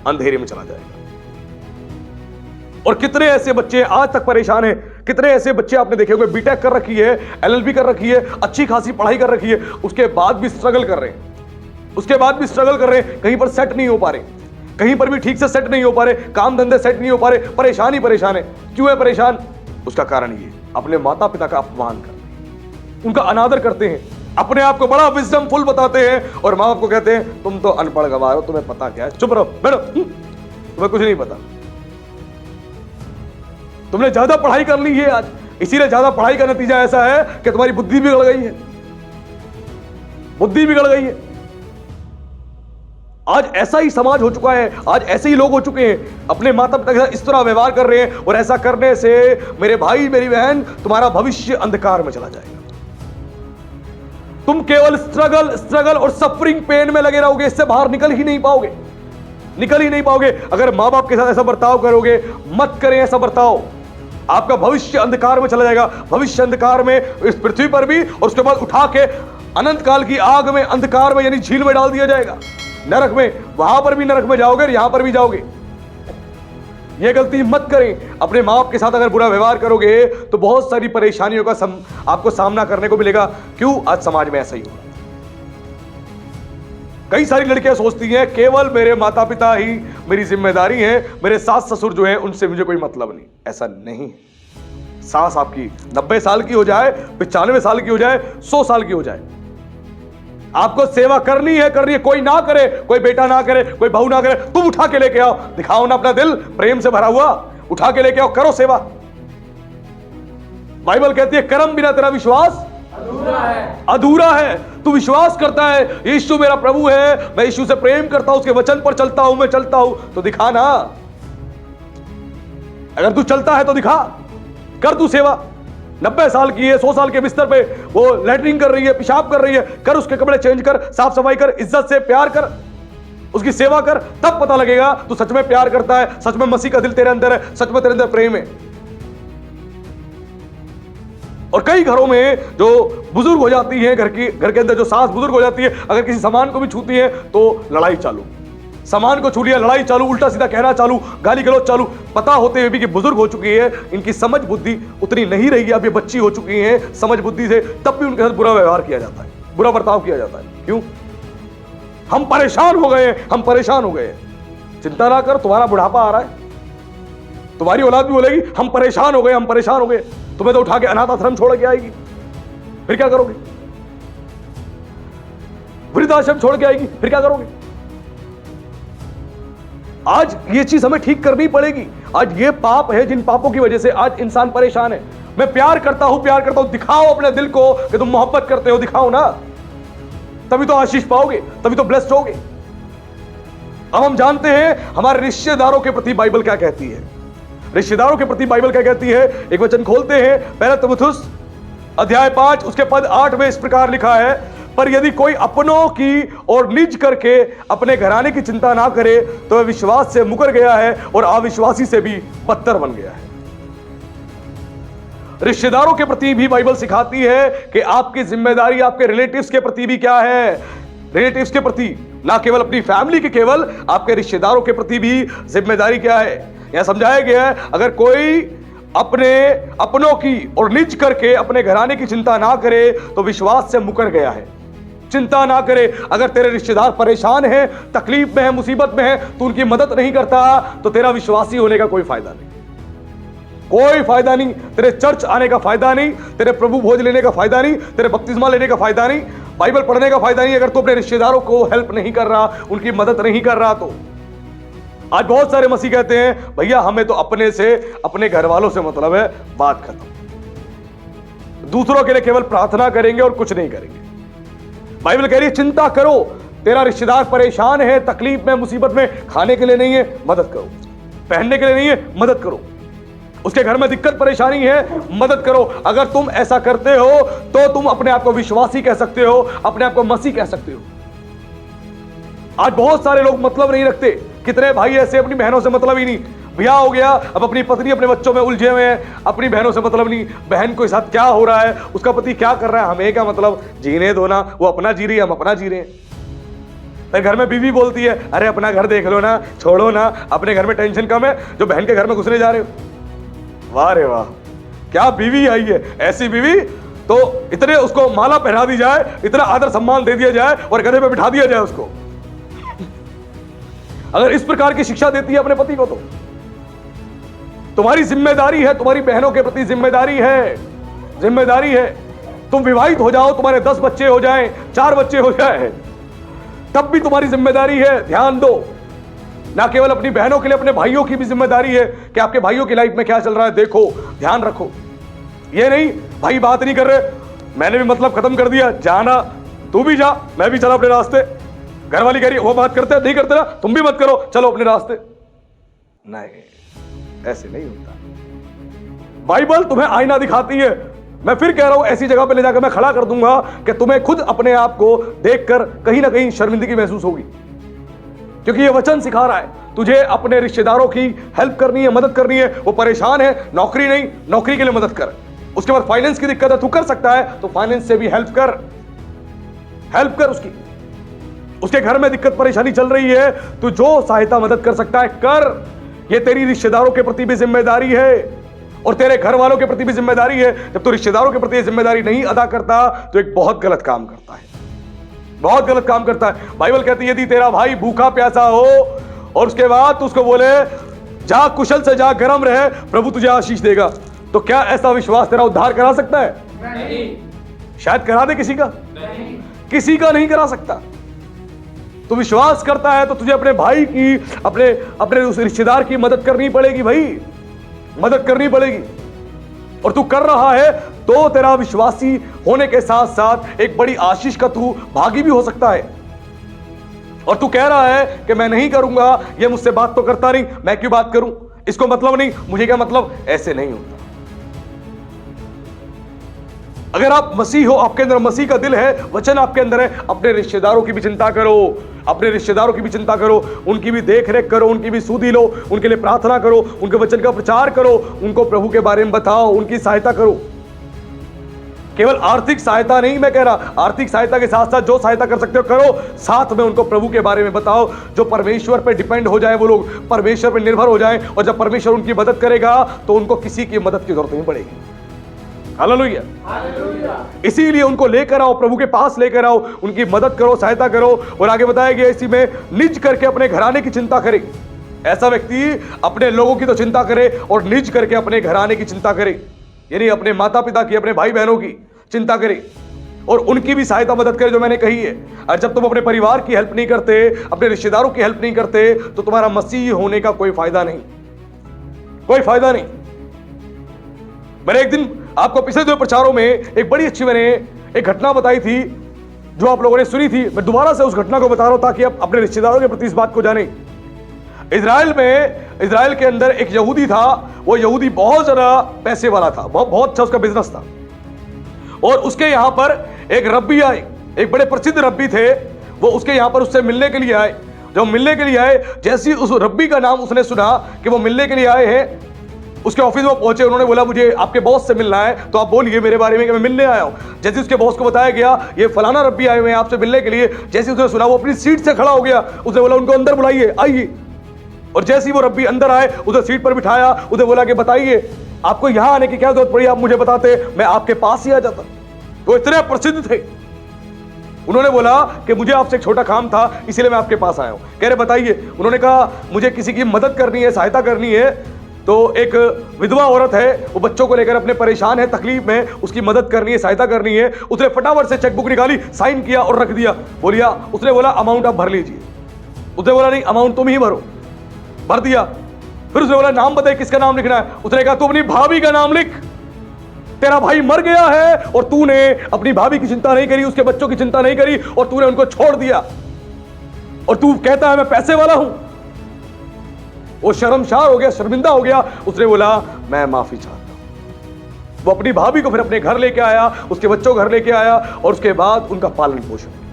अंधेरे में चला जाएगा। और कितने ऐसे बच्चे आज तक परेशान हैं, कितने ऐसे बच्चे आपने देखे होंगे, बीटेक कर रखी है, एलएलबी कर रखी है, अच्छी खासी पढ़ाई कर रखी है, उसके बाद भी स्ट्रगल कर रहे हैं, उसके बाद भी स्ट्रगल कर रहे हैं, कहीं पर सेट नहीं हो पा रहे, कहीं पर भी ठीक से सेट नहीं हो पा रहे, काम धंधे सेट नहीं हो पा रहे, परेशान ही परेशान है। क्यों है परेशान? उसका कारण ये, अपने माता पिता का अपमान करते हैं, उनका अनादर करते हैं, अपने आप को बड़ा विजडमफुल बताते हैं, और मां बाप को कहते हैं तुम तो अनपढ़ गवार हो, तुम्हें पता क्या है, चुप रहो, बैठो, तुम्हें कुछ नहीं पता, तुमने ज्यादा पढ़ाई कर ली है आज, इसीलिए ज्यादा पढ़ाई का नतीजा ऐसा है कि तुम्हारी बुद्धि बिगड़ गई है, बुद्धि बिगड़ गई है। आज ऐसा ही समाज हो चुका है, आज ऐसे ही लोग हो चुके हैं, अपने माता पिता के साथ इस तरह व्यवहार कर रहे हैं, और ऐसा करने से मेरे भाई मेरी बहन, तुम्हारा भविष्य अंधकार में चला जाएगा। तुम केवल स्ट्रगल स्ट्रगल और सफरिंग, पेन में लगे रहोगे, इससे बाहर निकल ही नहीं पाओगे, निकल ही नहीं पाओगे। अगर मां बाप के साथ ऐसा बर्ताव करोगे, मत करें ऐसा बर्ताव, आपका भविष्य अंधकार में चला जाएगा। भविष्य अंधकार में इस पृथ्वी पर भी, और उसके बाद उठा के अनंत काल की आग में, अंधकार में, यानी झील में डाल दिया जाएगा, नरक में। वहां पर भी नरक में जाओगे और यहां पर भी जाओगे। यह गलती मत करें। अपने मां बाप के साथ अगर बुरा व्यवहार करोगे तो बहुत सारी परेशानियों का आपको सामना करने को मिलेगा। क्यों? आज समाज में ऐसा ही होगा। कई सारी लड़कियां सोचती हैं केवल मेरे माता पिता ही मेरी जिम्मेदारी है, मेरे सास ससुर जो है उनसे मुझे कोई मतलब नहीं। ऐसा नहीं है। सास आपकी 90 साल की हो जाए, 95 साल की हो जाए, 100 साल की हो जाए, आपको सेवा करनी है, करनी है। कोई ना करे, कोई बेटा ना करे, कोई बहू ना करे, तुम उठा के लेके आओ, दिखाओ ना अपना दिल प्रेम से भरा हुआ, उठा के लेके आओ, करो सेवा। बाइबल कहती है कर्म बिना तेरा विश्वास अधूरा है, अधूरा है। तू विश्वास करता है यीशु मेरा प्रभु है, मैं यीशु से प्रेम करता हूं, उसके वचन पर चलता हूं, मैं चलता हूं, तो दिखा ना। अगर तू चलता है तो दिखा, कर तू सेवा। 90 साल की है, 100 साल के बिस्तर पे वो लैट्रिन कर रही है, पेशाब कर रही है, कर उसके कपड़े चेंज कर, साफ सफाई कर, इज्जत से प्यार कर, उसकी सेवा कर, तब पता लगेगा तू सच में प्यार करता है, सच में मसीह का दिल तेरे अंदर है, सच में तेरे अंदर प्रेम है। और कई घरों में जो बुजुर्ग हो जाती है, घर के अंदर जो सास बुजुर्ग हो जाती है, अगर किसी सामान को भी छूती है तो लड़ाई चालू, सामान को छू लिया लड़ाई चालू, उल्टा सीधा कहना चालू, गाली गलौज चालू, पता होते हुए भी कि बुजुर्ग हो चुकी है, इनकी समझ बुद्धि उतनी नहीं रही है, अब ये बच्ची हो चुकी है समझ बुद्धि से, तब भी उनके साथ बुरा व्यवहार किया जाता है, बुरा बर्ताव किया जाता है। क्यों? हम परेशान हो गए, हम परेशान हो गए। चिंता ना कर, तुम्हारा बुढ़ापा आ रहा है, तुम्हारी औलाद भी बोलेगी हम परेशान हो गए, हम परेशान हो गए, तुम्हें तो उठा के अनाथ आश्रम छोड़ के आएगी, फिर क्या करोगे? वृद्धाश्रम छोड़ के आएगी, फिर क्या करोगे? आज ये चीज हमें ठीक करनी पड़ेगी। आज ये पाप है जिन पापों की वजह से आज इंसान परेशान है। मैं प्यार करता हूं, दिखाओ अपने दिल को कि तुम मोहब्बत करते हो, दिखाओ ना, तभी तो आशीष पाओगे, तभी तो ब्लेस्ड होगे। अब हम जानते हैं हमारे रिश्तेदारों के प्रति बाइबल क्या कहती है। रिश्तेदारों के प्रति बाइबल क्या कहती है? एक वचन खोलते हैं, पहला तीमुथियुस अध्याय 5 उसके पद 8 में इस प्रकार लिखा है, पर यदि कोई अपनों की और निज करके अपने घराने की चिंता ना करे तो वह विश्वास से मुकर गया है और अविश्वासी से भी बदतर बन गया है। रिश्तेदारों के प्रति भी बाइबल सिखाती है कि आपकी जिम्मेदारी आपके रिलेटिव्स के प्रति भी क्या है। रिलेटिव्स के प्रति, ना केवल अपनी फैमिली के, केवल आपके रिश्तेदारों के प्रति भी जिम्मेदारी क्या है। यह समझाया गया है, अगर कोई अपनों की और निज करके अपने घराने की चिंता ना करे तो विश्वास से मुकर गया है। चिंता ना करे। अगर तेरे रिश्तेदार परेशान हैं, तकलीफ में है, मुसीबत में है, तो उनकी मदद नहीं करता तो तेरा विश्वासी होने का कोई फायदा नहीं, कोई फायदा नहीं। तेरे चर्च आने का फायदा नहीं, तेरे प्रभु भोज लेने का फायदा नहीं, तेरे बपतिस्मा लेने का फायदा नहीं, बाइबल पढ़ने का फायदा नहीं, अगर तू अपने रिश्तेदारों को हेल्प नहीं कर रहा, उनकी मदद नहीं कर रहा। तो आज बहुत सारे मसीह कहते हैं भैया हमें तो अपने से, अपने घर वालों से मतलब है, बात खत्म, दूसरों के लिए केवल प्रार्थना करेंगे और कुछ नहीं करेंगे। बाइबल कह रही है चिंता करो, तेरा रिश्तेदार परेशान है, तकलीफ में, मुसीबत में, खाने के लिए नहीं है, मदद करो, पहनने के लिए नहीं है, मदद करो, उसके घर में दिक्कत परेशानी है, मदद करो। अगर तुम ऐसा करते हो तो तुम अपने आप को विश्वासी कह सकते हो, अपने आप को मसीह कह सकते हो। आज बहुत सारे लोग मतलब नहीं रखते, कितने भाई ऐसे अपनी बहनों से मतलब ही नहीं, ब्याह हो गया अब अपनी पत्नी अपने बच्चों में उलझे हुए हैं, अपनी बहनों से मतलब नहीं, बहन के साथ क्या हो रहा है, उसका पति क्या कर रहा है, हमें क्या मतलब, जीने दो ना, वो अपना जी रही है, हम अपना जी रहे हैं। फिर घर में बीवी बोलती है अरे अपना घर देख लो ना, छोड़ो ना, अपने घर में टेंशन कम है, जो बहन के घर में घुसने जा रहे हो। वाह रे वाह, क्या बीवी आई है, ऐसी बीवी तो इतने उसको माला पहना दी जाए, इतना आदर सम्मान दे दिया जाए और गधे पे बिठा दिया जाए उसको। अगर इस प्रकार की शिक्षा देती है अपने पति को, तो तुम्हारी जिम्मेदारी है, तुम्हारी बहनों के प्रति जिम्मेदारी है, जिम्मेदारी है। तुम विवाहित हो जाओ, तुम्हारे 10 बच्चे हो जाएं, 4 बच्चे हो जाए, तब भी तुम्हारी जिम्मेदारी है, ध्यान दो। ना केवल अपनी बहनों के लिए, अपने भाइयों की भी जिम्मेदारी है कि आपके भाइयों की लाइफ में क्या चल रहा है, देखो, ध्यान रखो। ये नहीं भाई बात नहीं कर रहे, मैंने भी मतलब खत्म कर दिया, जाना तू भी जा, मैं भी चला अपने रास्ते, घर वाली कह रही वो बात करते नहीं करते ना, तुम भी मत करो, चलो अपने रास्ते। नहीं, ऐसे नहीं होता। बाइबल तुम्हें आईना दिखाती है। मैं फिर कह रहा हूं, ऐसी जगह पे ले जाकर मैं खड़ा कर दूंगा कि तुम्हें खुद अपने आप को देखकर कहीं ना कहीं शर्मिंदगी महसूस होगी, क्योंकि ये वचन सिखा रहा है तुझे अपने रिश्तेदारों की हेल्प करनी है, मदद करनी है। वो परेशान है, नौकरी नहीं, नौकरी के लिए मदद कर। उसके बाद फाइनेंस की दिक्कत है, तू कर सकता है तो फाइनेंस से भी हेल्प कर, हेल्प कर उसकी। उसके घर में दिक्कत परेशानी चल रही है, तू जो सहायता मदद कर सकता है कर। ये तेरी रिश्तेदारों के प्रति भी जिम्मेदारी है और तेरे घर वालों के प्रति भी जिम्मेदारी है। जब तू रिश्तेदारों के प्रति जिम्मेदारी नहीं अदा करता तो एक बहुत गलत काम करता है, बहुत गलत काम करता है। बाइबल कहती है यदि तेरा भाई भूखा प्यासा हो और उसके बाद तू उसको बोले जा कुशल से जा, गरम रहे, प्रभु तुझे आशीष देगा, तो क्या ऐसा विश्वास तेरा उद्धार करा सकता है? नहीं। शायद करा दे किसी का, नहीं। किसी का नहीं करा सकता। तू विश्वास करता है तो तुझे अपने भाई की, अपने उस रिश्तेदार की मदद करनी पड़ेगी, भाई मदद करनी पड़ेगी। और तू कर रहा है तो तेरा विश्वासी होने के साथ साथ एक बड़ी आशीष का तू भागी भी हो सकता है। और तू कह रहा है कि मैं नहीं करूंगा, ये मुझसे बात तो करता नहीं, मैं क्यों बात करूं, इसको मतलब नहीं, मुझे क्या मतलब, ऐसे नहीं होता। अगर आप मसीह हो, आपके अंदर मसीह का दिल है, वचन आपके अंदर है, अपने रिश्तेदारों की भी चिंता करो, अपने रिश्तेदारों की भी चिंता करो, उनकी भी देख रेख करो, उनकी भी सुधि लो, उनके लिए प्रार्थना करो, उनके वचन का प्रचार करो, उनको प्रभु के बारे में बताओ, उनकी सहायता करो। केवल आर्थिक सहायता नहीं मैं कह रहा, आर्थिक सहायता के साथ साथ जो सहायता कर सकते हो करो, साथ में उनको प्रभु के बारे में बताओ। जो परमेश्वर पे डिपेंड हो जाए, वो लोग परमेश्वर पे निर्भर हो जाएं, और जब परमेश्वर उनकी मदद करेगा तो उनको किसी की मदद की जरूरत नहीं पड़ेगी। हालेलुया। इसीलिए उनको लेकर आओ, प्रभु के पास लेकर आओ, उनकी मदद करो, सहायता करो। और आगे बताया गया इसी में, निज करके अपने घराने की चिंता करे। ऐसा व्यक्ति अपने लोगों की तो चिंता करे और निज करके अपने घराने की चिंता करे, यानी अपने माता पिता की, अपने भाई बहनों की चिंता करे और उनकी भी सहायता मदद करे, जो मैंने कही है। और जब तुम अपने परिवार की हेल्प नहीं करते, अपने रिश्तेदारों की हेल्प नहीं करते, तो तुम्हारा मसीह होने का कोई फायदा नहीं, कोई फायदा नहीं। मैंने एक दिन आपको पिछले 2 प्रचारों में एक बड़ी अच्छी मैंने एक घटना बताई थी, जो आप लोगों ने सुनी थी। मैं दोबारा से उस घटना को बता रहा हूं ताकि आप अपने रिश्तेदारों के प्रति इस बात को जाने। इजराइल के अंदर एक यहूदी था। वो यहूदी बहुत ज्यादा पैसे वाला था, बहुत अच्छा उसका बिजनेस था। और उसके यहां पर एक रब्बी आए, एक बड़े प्रसिद्ध रब्बी थे। वो उसके यहां पर उससे मिलने के लिए आए। जब मिलने के लिए आए, जैसे उस रब्बी का नाम उसने सुना कि वो मिलने के लिए आए हैं, उसके ऑफिस में पहुंचे। उन्होंने बोला मुझे आपके बॉस से मिलना है, तो आप बोलिए मेरे बारे में कि मैं मिलने आया हूं। जैसे उसके बॉस को बताया गया ये फलाना रब्बी आए हुए हैं आपसे मिलने के लिए, जैसे उसने सुना वो अपनी सीट से खड़ा हो गया। उसने बोला उनको अंदर बुलाइए, आइए। और जैसे ही वो रब्बी अंदर आए, उसे सीट पर बिठाया, उसे बोला कि बताइए आपको यहां आने की क्या जरूरत पड़ी, आप मुझे बताते मैं आपके पास ही आ जाता। वो इतने प्रसिद्ध थे। उन्होंने बोला कि मुझे आपसे एक छोटा काम था, इसीलिए मैं आपके पास आया हूं। कह रहे बताइए। उन्होंने कहा मुझे किसी की मदद करनी है, सहायता करनी है। तो एक विधवा औरत है, वो बच्चों को लेकर अपने परेशान है, तकलीफ में, उसकी मदद करनी है, सहायता करनी है। उसने फटाफट से चेकबुक निकाली, साइन किया और रख दिया। बोलिया, उसने बोला अमाउंट आप भर लीजिए। उसने बोला नहीं, अमाउंट तुम ही भरो। भर दिया। फिर उसने बोला नाम बताइए किसका नाम लिखना है। उसने कहा तू अपनी भाभी का नाम लिख, तेरा भाई मर गया है और तूने अपनी भाभी की चिंता नहीं करी, उसके बच्चों की चिंता नहीं करी और तूने उनको छोड़ दिया, और तू कहता है मैं पैसे वाला हूं। वो शर्मसार हो गया, शर्मिंदा हो गया। उसने बोला मैं माफी चाहता हूं। वो अपनी भाभी को फिर अपने घर लेके आया, उसके बच्चों को घर लेके आया और उसके बाद उनका पालन पोषण किया।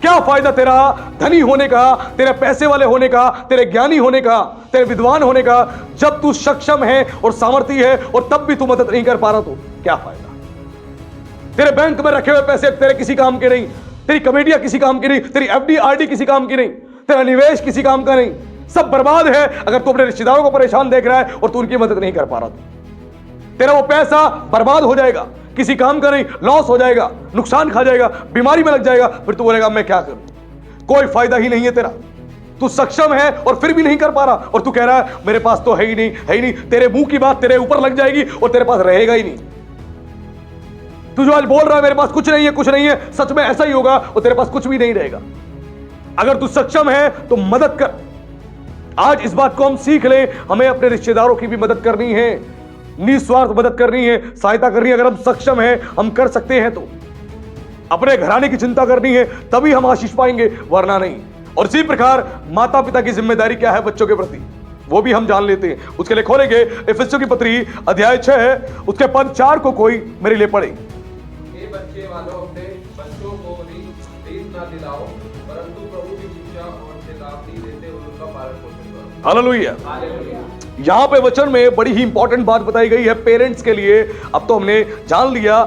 क्या फायदा तेरा धनी होने का, तेरे पैसे वाले होने का, तेरे ज्ञानी होने का, तेरे विद्वान होने का, जब तू सक्षम है और सामर्थी है और तब भी तू मदद नहीं कर पा रहा, तो क्या फायदा। तेरे बैंक में रखे हुए पैसे तेरे किसी काम के नहीं, तेरी कमेटियां किसी काम की नहीं, तेरी एफडी आरडी किसी काम की नहीं, तेरा निवेश किसी काम का नहीं, सब बर्बाद है अगर तू अपने रिश्तेदारों को परेशान देख रहा है और तू उनकी मदद नहीं कर पा रहा। तेरा वो पैसा बर्बाद हो जाएगा, किसी काम का नहीं, लॉस हो जाएगा, नुकसान खा जाएगा, बीमारी में लग जाएगा। फिर तू बोलेगा मैं क्या करूं, कोई फायदा ही नहीं है तेरा। तू सक्षम है और फिर भी नहीं कर पा रहा, और तू कह रहा है मेरे पास तो है ही नहीं, है ही नहीं। तेरे मुंह की बात तेरे ऊपर लग जाएगी और तेरे पास रहेगा ही नहीं। तू जो आज बोल रहा है मेरे पास कुछ नहीं है, कुछ नहीं है, सच में ऐसा ही होगा और तेरे पास कुछ भी नहीं रहेगा। अगर तू सक्षम है तो मदद कर। आज इस बात को हम सीख लें, हमें अपने रिश्तेदारों की भी मदद करनी है, निस्वार्थ मदद करनी है, सहायता करनी है। अगर हम सक्षम हैं, हम कर सकते हैं, तो अपने घराने की चिंता करनी है, तभी हम आशीष पाएंगे, वरना नहीं। और इसी प्रकार माता पिता की जिम्मेदारी क्या है बच्चों के प्रति, वो भी हम जान लेते हैं। उसके लिए खोलेंगे इफिसियों की पत्री अध्याय 6 है, उसके पद 4 को कोई मेरे लिए पढ़े। हे बच्चे वालों, अपने बच्चों को रीत ना दिलाओ, परंतु प्रभु की शिक्षा और चेतावनी देते हुए उनका पालन पोषण करो। हालेलुया। हालेलुया। यहां पे वचन में बड़ी ही इंपॉर्टेंट बात बताई गई है पेरेंट्स के लिए। अब तो हमने जान लिया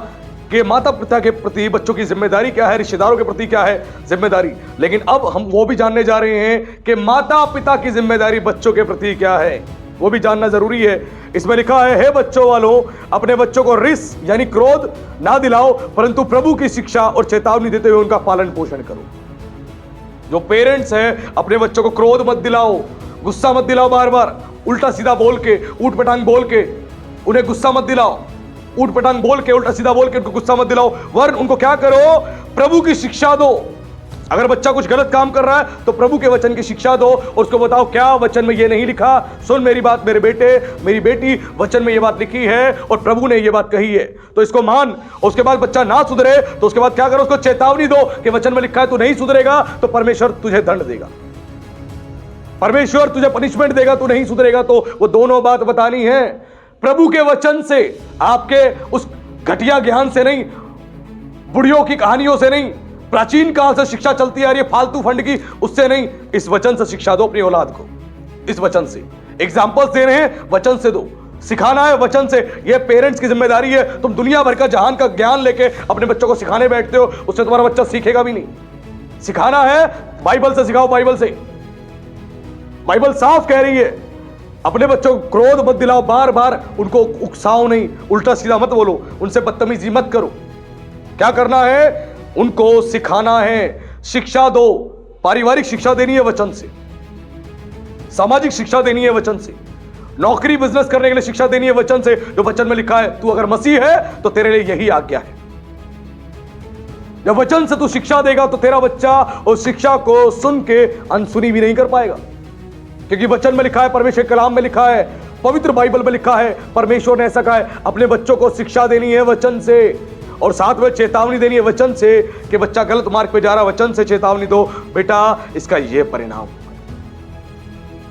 कि माता पिता के प्रति बच्चों की जिम्मेदारी क्या है, रिश्तेदारों के प्रति क्या है जिम्मेदारी, लेकिन अब हम वो भी जानने जा रहे हैं कि माता पिता की जिम्मेदारी बच्चों के प्रति क्या है, वो भी जानना जरूरी है। इसमें लिखा है, हे बच्चों वालों, अपने बच्चों को रिस यानी क्रोध ना दिलाओ, परंतु प्रभु की शिक्षा और चेतावनी देते हुए उनका पालन पोषण करो। जो पेरेंट्स हैं, अपने बच्चों को क्रोध मत दिलाओ, गुस्सा मत दिलाओ, बार बार उल्टा सीधा बोल के, ऊट पटांग बोल के उन्हें गुस्सा मत दिलाओ, ऊट पटांग बोल के, उल्टा सीधा बोल के उनको गुस्सा मत दिलाओ, वरन उनको क्या करो, प्रभु की शिक्षा दो। अगर बच्चा कुछ गलत काम कर रहा है तो प्रभु के वचन की शिक्षा दो और उसको बताओ क्या वचन में ये नहीं लिखा, सुन मेरी बात मेरे बेटे मेरी बेटी, वचन में ये बात लिखी है और प्रभु ने ये बात कही है, तो इसको मान। और उसके बाद बच्चा ना सुधरे तो उसके बाद क्या करो, उसको चेतावनी दो कि वचन में लिखा है तू नहीं सुधरेगा तो परमेश्वर तुझे दंड देगा, परमेश्वर तुझे पनिशमेंट देगा, तू नहीं सुधरेगा। तो वो दोनों बात बतानी है। प्रभु के वचन से आपके उस घटिया ज्ञान से नहीं, बुढ़ियों की कहानियों से नहीं, प्राचीन काल से शिक्षा चलती आ रही है फालतू फंड की, उससे नहीं, इस वचन से शिक्षा दो अपनी औलाद को। इस वचन से एग्जाम्पल्स दे रहे हैं, वचन से दो, सिखाना है वचन से। ये पेरेंट्स की जिम्मेदारी है। तुम दुनिया भर का जहान का ज्ञान लेके अपने बच्चों को सिखाने बैठते हो, उससे तुम्हारा बच्चा सीखेगा भी नहीं। सिखाना है बाइबल से सिखाओ, बाइबल से। बाइबल साफ कह रही है अपने बच्चों को क्रोध मत दिलाओ, बार बार उनको उकसाओ नहीं, उल्टा सीधा मत बोलो, उनसे बदतमीजी मत करो। क्या करना है? उनको सिखाना है, शिक्षा दो। पारिवारिक शिक्षा देनी है वचन से, सामाजिक शिक्षा देनी है वचन से, नौकरी बिजनेस करने के लिए शिक्षा देनी है वचन से। जो वचन में लिखा है, तू अगर मसीह है तो तेरे लिए यही आज्ञा है। जब वचन से तू शिक्षा देगा तो तेरा बच्चा उस शिक्षा को सुन के अनसुनी भी नहीं कर पाएगा, क्योंकि वचन में लिखा है, परमेश्वर के कलाम में लिखा है, पवित्र बाइबल में लिखा है, परमेश्वर ने ऐसा कहा है, अपने बच्चों को शिक्षा देनी है वचन से, और साथ में चेतावनी देनी है वचन से कि बच्चा गलत मार्ग पे जा रहा है, वचन से चेतावनी दो, बेटा इसका यह परिणाम।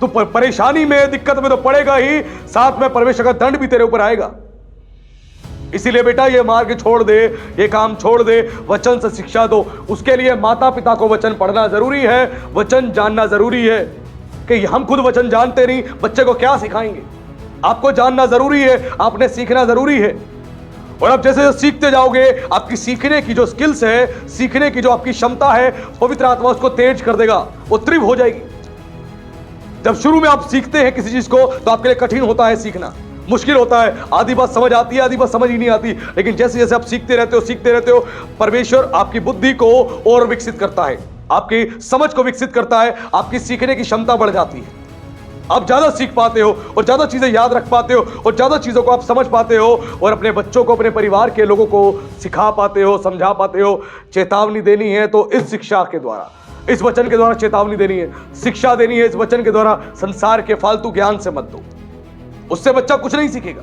तो परेशानी में, दिक्कत में तो पड़ेगा ही, साथ में परमेश्वर का दंड भी तेरे ऊपर आएगा। इसीलिए बेटा ये मार्ग छोड़ दे, ये काम छोड़ दे, वचन से शिक्षा दो। उसके लिए माता पिता को वचन पढ़ना जरूरी है, वचन जानना जरूरी है, कि हम खुद वचन जानते नहीं, बच्चे को क्या सिखाएंगे। आपको जानना जरूरी है, आपने सीखना जरूरी है। और अब जैसे जैसे सीखते जाओगे, आपकी सीखने की जो स्किल्स है, सीखने की जो आपकी क्षमता है, पवित्र आत्मा उसको तेज कर देगा, वो तीव्र हो जाएगी। जब शुरू में आप सीखते हैं किसी चीज को तो आपके लिए कठिन होता है सीखना, मुश्किल होता है, आधी बात समझ आती है, आधी बात समझ ही नहीं आती। लेकिन जैसे जैसे आप सीखते रहते हो, परमेश्वर आपकी बुद्धि को और विकसित करता है, आपकी समझ को विकसित करता है, आपकी सीखने की क्षमता बढ़ जाती है। आप ज्यादा सीख पाते हो और ज्यादा चीजें याद रख पाते हो और ज्यादा चीजों को आप समझ पाते हो और अपने बच्चों को, अपने परिवार के लोगों को सिखा पाते हो, समझा पाते हो। चेतावनी देनी है तो इस शिक्षा के द्वारा, इस वचन के द्वारा चेतावनी देनी है, शिक्षा देनी है इस वचन के द्वारा। संसार के फालतू ज्ञान से मत दो, उससे बच्चा कुछ नहीं सीखेगा,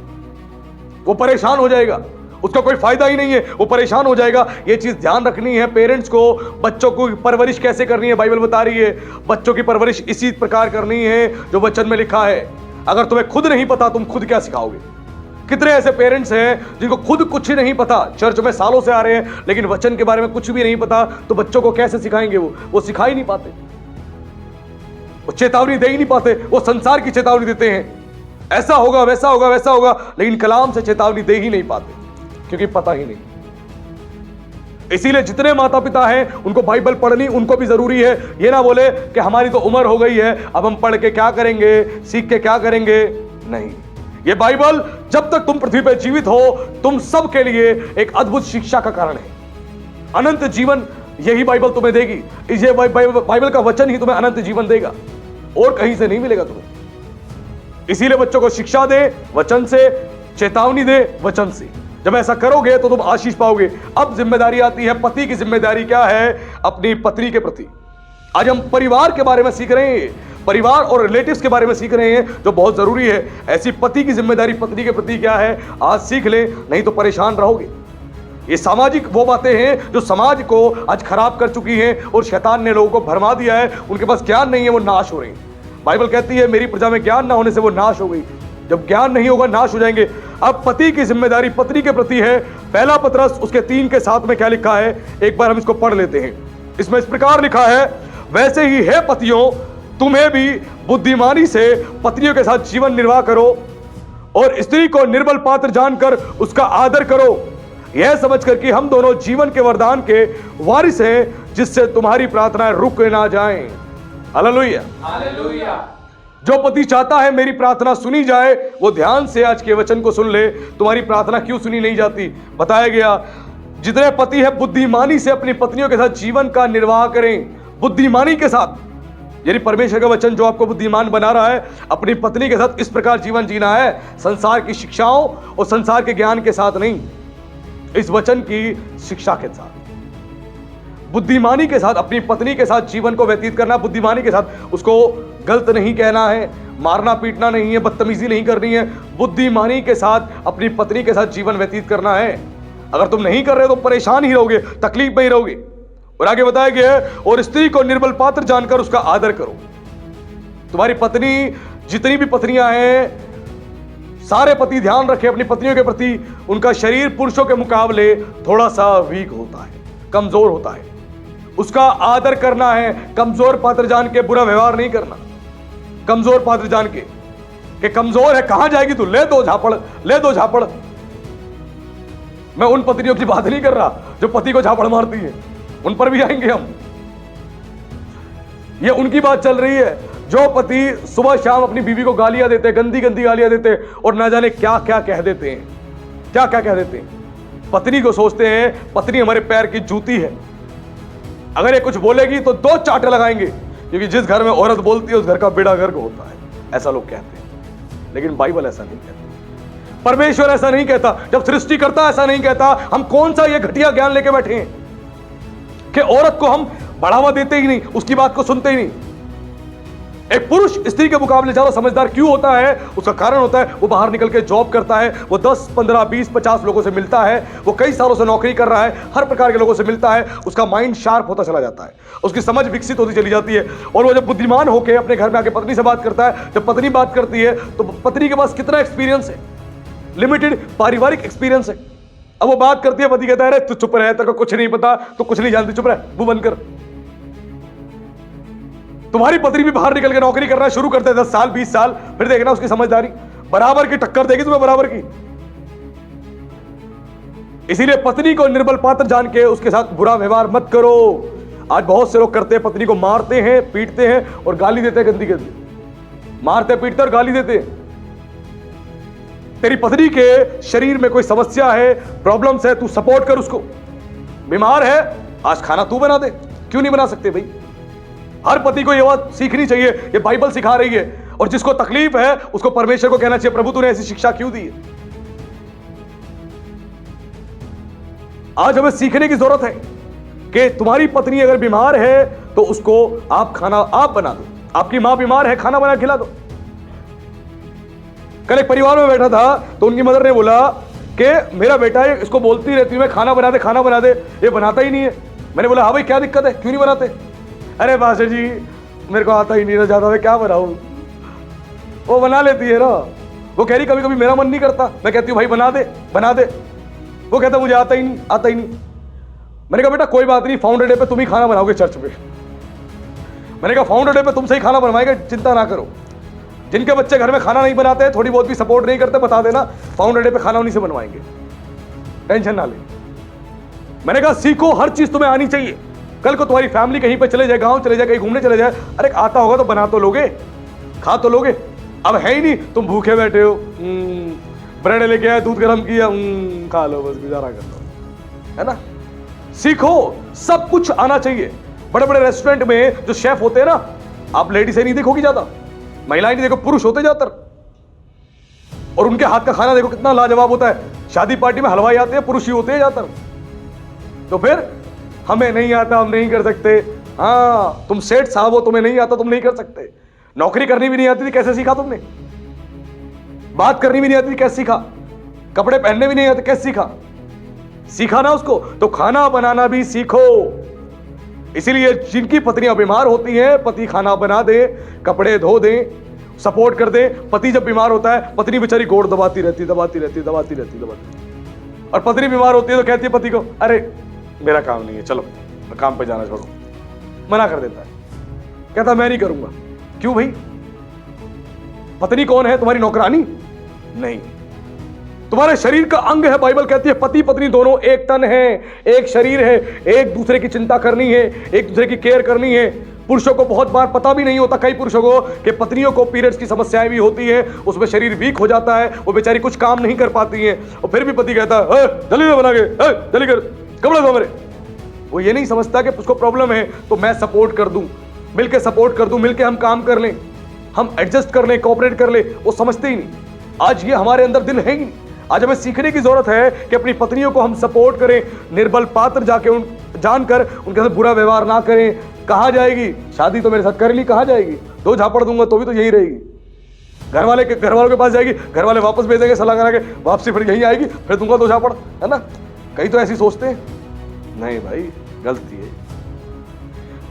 वो परेशान हो जाएगा, उसका कोई फायदा ही नहीं है, वो परेशान हो जाएगा। ये चीज ध्यान रखनी है पेरेंट्स को। बच्चों को परवरिश कैसे करनी है, बाइबल बता रही है, बच्चों की परवरिश इसी प्रकार करनी है जो वचन में लिखा है। अगर तुम्हें खुद नहीं पता, तुम खुद क्या सिखाओगे? कितने ऐसे पेरेंट्स हैं जिनको खुद कुछ ही नहीं पता, चर्च में सालों से आ रहे हैं लेकिन वचन के बारे में कुछ भी नहीं पता, तो बच्चों को कैसे सिखाएंगे? वो सिखा ही नहीं पाते, वो चेतावनी दे ही नहीं पाते, वो संसार की चेतावनी देते हैं, ऐसा होगा, वैसा होगा, वैसा होगा, लेकिन कलाम से चेतावनी दे ही नहीं पाते, क्योंकि पता ही नहीं। इसीलिए जितने माता पिता हैं उनको बाइबल पढ़नी उनको भी जरूरी है। ये ना बोले कि हमारी तो उम्र हो गई है, अब हम पढ़ के क्या करेंगे, सीख के क्या करेंगे। नहीं, ये बाइबल जब तक तुम पृथ्वी पर जीवित हो, तुम सब के लिए एक अद्भुत शिक्षा का कारण है। अनंत जीवन यही बाइबल तुम्हें देगी। ये बाइबल का वचन ही तुम्हें अनंत जीवन देगा, और कहीं से नहीं मिलेगा तुम्हें। इसीलिए बच्चों को शिक्षा दे वचन से, चेतावनी दे वचन से। जब ऐसा करोगे तो तुम आशीष पाओगे। अब जिम्मेदारी आती है, पति की जिम्मेदारी क्या है अपनी पत्नी के प्रति। आज हम परिवार के बारे में सीख रहे हैं, परिवार और रिलेटिव्स के बारे में सीख रहे हैं, जो बहुत जरूरी है। ऐसी पति की जिम्मेदारी पत्नी के प्रति क्या है, आज सीख ले, नहीं तो परेशान रहोगे। ये सामाजिक वो बातें हैं जो समाज को आज खराब कर चुकी हैं और शैतान ने लोगों को भरमा दिया है। उनके पास ज्ञान नहीं है, वो नाश हो रहे हैं। बाइबल कहती है मेरी प्रजा में ज्ञान ना होने से वो नाश हो गई। जब ज्ञान नहीं होगा, नाश हो जाएंगे। अब पति की जिम्मेदारी पत्नी के प्रति है। पहला पत्रस उसके 3 के 7 में क्या लिखा है, एक बार हम इसको पढ़ लेते हैं। इसमें इस प्रकार लिखा है, वैसे ही है पतियों, तुम्हें भी बुद्धिमानी से पत्नियों के साथ जीवन निर्वाह करो और स्त्री को निर्बल पात्र जानकर उसका आदर करो, यह समझकर कि हम दोनों जीवन के वरदान के वारिस हैं, जिससे तुम्हारी प्रार्थनाएं रुक ना जाएं। Hallelujah, hallelujah. जो पति चाहता है मेरी प्रार्थना सुनी जाए, वो ध्यान से आज के वचन को सुन ले। तुम्हारी प्रार्थना क्यों सुनी नहीं जाती? बताया गया, जितने पति है बुद्धिमानी से अपनी पत्नियों के साथ जीवन का निर्वाह करें। बुद्धिमानी के साथ, यानी परमेश्वर का वचन जो आपको बुद्धिमान बना रहा है, अपनी पत्नी के साथ इस प्रकार जीवन जीना है, संसार की शिक्षाओं और संसार के ज्ञान के साथ नहीं, इस वचन की शिक्षा के साथ, बुद्धिमानी के साथ अपनी पत्नी के साथ जीवन को व्यतीत करना। बुद्धिमानी के साथ उसको गलत नहीं कहना है, मारना पीटना नहीं है, बदतमीजी नहीं करनी है। बुद्धिमानी के साथ अपनी पत्नी के साथ जीवन व्यतीत करना है। अगर तुम नहीं कर रहे तो परेशान ही रहोगे, तकलीफ में ही रहोगे। और आगे बताया गया है, और स्त्री को निर्बल पात्र जानकर उसका आदर करो। तुम्हारी पत्नी, जितनी भी पत्नियां हैं, सारे पति ध्यान रखें अपनी पत्नियों के प्रति, उनका शरीर पुरुषों के मुकाबले थोड़ा सा वीक होता है, कमजोर होता है। उसका आदर करना है, कमजोर पात्र जान के बुरा व्यवहार नहीं करना। कमजोर पात्र जान के कि कमजोर है, कहां जाएगी तू, ले दो झापड़, ले दो झापड़। मैं उन पत्नियों की बात नहीं कर रहा जो पति को झापड़ मारती है, उन पर भी आएंगे हम। ये उनकी बात चल रही है जो पति सुबह शाम अपनी बीवी को गालियां देते, गंदी गंदी गालियां देते और ना जाने क्या क्या कह देते हैं, क्या क्या कह देते हैं। पत्नी को सोचते हैं पत्नी हमारे पैर की जूती है, अगर ये कुछ बोलेगी तो 2 चांटे लगाएंगे, क्योंकि जिस घर में औरत बोलती है उस घर का बेड़ा गर्क होता है, ऐसा लोग कहते हैं। लेकिन बाइबल ऐसा नहीं कहता, परमेश्वर ऐसा नहीं कहता, जब सृष्टि करता ऐसा नहीं कहता। हम कौन सा ये घटिया ज्ञान लेके बैठे हैं कि औरत को हम बढ़ावा देते ही नहीं, उसकी बात को सुनते ही नहीं। एक पुरुष स्त्री के मुकाबले ज्यादा समझदार क्यों होता है? उसका कारण होता है वो बाहर निकल के जॉब करता है, वो 10, 15, 20, 50 लोगों से मिलता है, वो कई सालों से नौकरी कर रहा है, हर प्रकार के लोगों से मिलता है, उसका माइंड शार्प होता चला जाता है, उसकी समझ विकसित होती चली जाती है। और वो जब बुद्धिमान होकर अपने घर में आके पत्नी से बात करता है, जब पत्नी बात करती है तो पत्नी के पास कितना एक्सपीरियंस है, लिमिटेड पारिवारिक एक्सपीरियंस है। अब वो बात करती है, पति कहता है अरे तू चुप रह, तेरे को कुछ नहीं पता, तू कुछ नहीं जानती, चुप रह, मुंह बंद कर। तुम्हारी पत्नी भी बाहर निकल के नौकरी करना शुरू करते हैं 10 साल 20 साल, फिर देखना उसकी समझदारी बराबर की टक्कर देगी तुम्हें, बराबर की। इसीलिए पत्नी को निर्बल पात्र जान के उसके साथ बुरा व्यवहार मत करो। आज बहुत से लोग करते हैं, पत्नी को मारते हैं, पीटते हैं और गाली देते हैं, गंदी गंदी मारते पीटते और गाली देते हैं। तेरी पत्नी के शरीर में कोई समस्या है, प्रॉब्लम्स है, तू सपोर्ट कर उसको। बीमार है, आज खाना तू बना दे, क्यों नहीं बना सकते भाई? हर पति को यह बात सीखनी चाहिए, ये बाइबल सिखा रही है। और जिसको तकलीफ है उसको परमेश्वर को कहना चाहिए प्रभु तूने ऐसी शिक्षा क्यों दी है? आज हमें सीखने की जरूरत है कि तुम्हारी पत्नी अगर बीमार है तो उसको आप खाना आप बना दो। आपकी मां बीमार है, खाना बना खिला दो। कल एक परिवार में बैठा था तो उनकी मदर ने बोला कि मेरा बेटा है, इसको बोलती रहती हूं मैं खाना बना दे, खाना बना दे, ये बनाता ही नहीं है। मैंने बोला हाँ भाई क्या दिक्कत है, क्यों नहीं बनाते? अरे पास्टर जी मेरे को आता ही नहीं ना, ज्यादा मैं क्या बनाऊं। वो बना लेती है ना, वो कह रही कभी कभी मेरा मन नहीं करता, मैं कहती हूँ भाई बना दे बना दे, वो कहता मुझे आता ही नहीं, आता ही नहीं। मैंने कहा बेटा कोई बात नहीं, फाउंडर डे पे तुम ही खाना बनाओगे चर्च पे। मैंने कहा फाउंडर डे पे तुमसे ही खाना बनवाएंगे, चिंता ना करो। जिनके बच्चे घर में खाना नहीं बनाते, थोड़ी बहुत भी सपोर्ट नहीं करते, बता देना, फाउंडर डे पे खाना उन्हीं से बनवाएंगे, टेंशन ना ले। मैंने कहा सीखो, हर चीज तुम्हें आनी चाहिए। कल को तुम्हारी फैमिली कहीं पे चले जाए, गांव चले जाए, कहीं घूमने चले जाए, अरे आता होगा तो बना तो लोगे, खा तो लोगे। अब है ही नहीं, तुम भूखे बैठे हो, ब्रेड लेके आए, दूध गर्म किया, खा लो, बस गुजारा कर लो, है ना। सीखो, सब कुछ आना चाहिए। बड़े बड़े रेस्टोरेंट में जो शेफ होते हैं ना, आप लेडीज से नहीं देखोगी ज्यादा, महिलाएं नहीं देखो, पुरुष होते ज्यादातर, और उनके हाथ का खाना देखो कितना लाजवाब होता है। शादी पार्टी में हलवाई आते हैं, पुरुष ही होते हैं ज्यादातर। तो फिर हमें नहीं आता, हम नहीं कर सकते। हाँ तुम सेठ साहब हो, तुम्हें नहीं आता, तुम नहीं कर सकते। नौकरी करनी भी नहीं आती थी, कैसे सीखा तुमने? बात करनी भी नहीं आती थी, कैसे सीखा? कपड़े पहनने भी नहीं आते, कैसे सीखा? सीखा ना उसको। तो खाना बनाना भी सीखो। इसीलिए जिनकी पत्नियां बीमार होती हैं, पति खाना बना दे, कपड़े धो दे, सपोर्ट कर दे। पति जब बीमार होता है, पत्नी बेचारी गोड़ दबाती रहती, दबाती रहती, दबाती रहती, दबाती। और पत्नी बीमार होती है तो कहती है पति को अरे मेरा काम नहीं है, चलो काम पे जाना छोड़ो, मना कर देता है, कहता मैं नहीं करूंगा। क्यों भाई? पत्नी कौन है? तुम्हारी नौकरानी नहीं, तुम्हारे शरीर का अंग है। बाइबल कहती है पति पत्नी दोनों एक तन है, एक शरीर है, एक दूसरे की चिंता करनी है, एक दूसरे की केयर करनी है। पुरुषों को बहुत बार पता भी नहीं होता, कई पुरुषों को, कि पत्नियों को पीरियड्स की समस्याएं भी होती है, उसमें शरीर वीक हो जाता है, वो बेचारी कुछ काम नहीं कर पाती है, और फिर भी पति कहता है जल्दी से बना के, जल्दी कर, कपड़े धो मेरे। वो ये नहीं समझता कि उसको प्रॉब्लम है तो मैं सपोर्ट कर दूं, मिलके सपोर्ट कर दूं, मिलके हम काम कर लें, हम एडजस्ट कर लें, कोऑपरेट कर लें। वो समझते ही नहीं। आज ये हमारे अंदर दिल है ही नहीं। आज हमें सीखने की जरूरत है कि अपनी पत्नियों को हम सपोर्ट करें, निर्बल पात्र जाके जानकर उनके साथ बुरा व्यवहार ना करें। कहाँ जाएगी? शादी तो मेरे साथ कर ली, कहाँ जाएगी? 2 झापड़ दूंगा तो भी तो यही रहेगी। घर वालों के पास जाएगी, घर वाले वापस भेजेंगे सलाह करा के, वापसी फिर यही आएगी, फिर दूंगा 2 झापड़, है ना। कई तो ऐसी सोचते हैं। नहीं भाई, गलती है।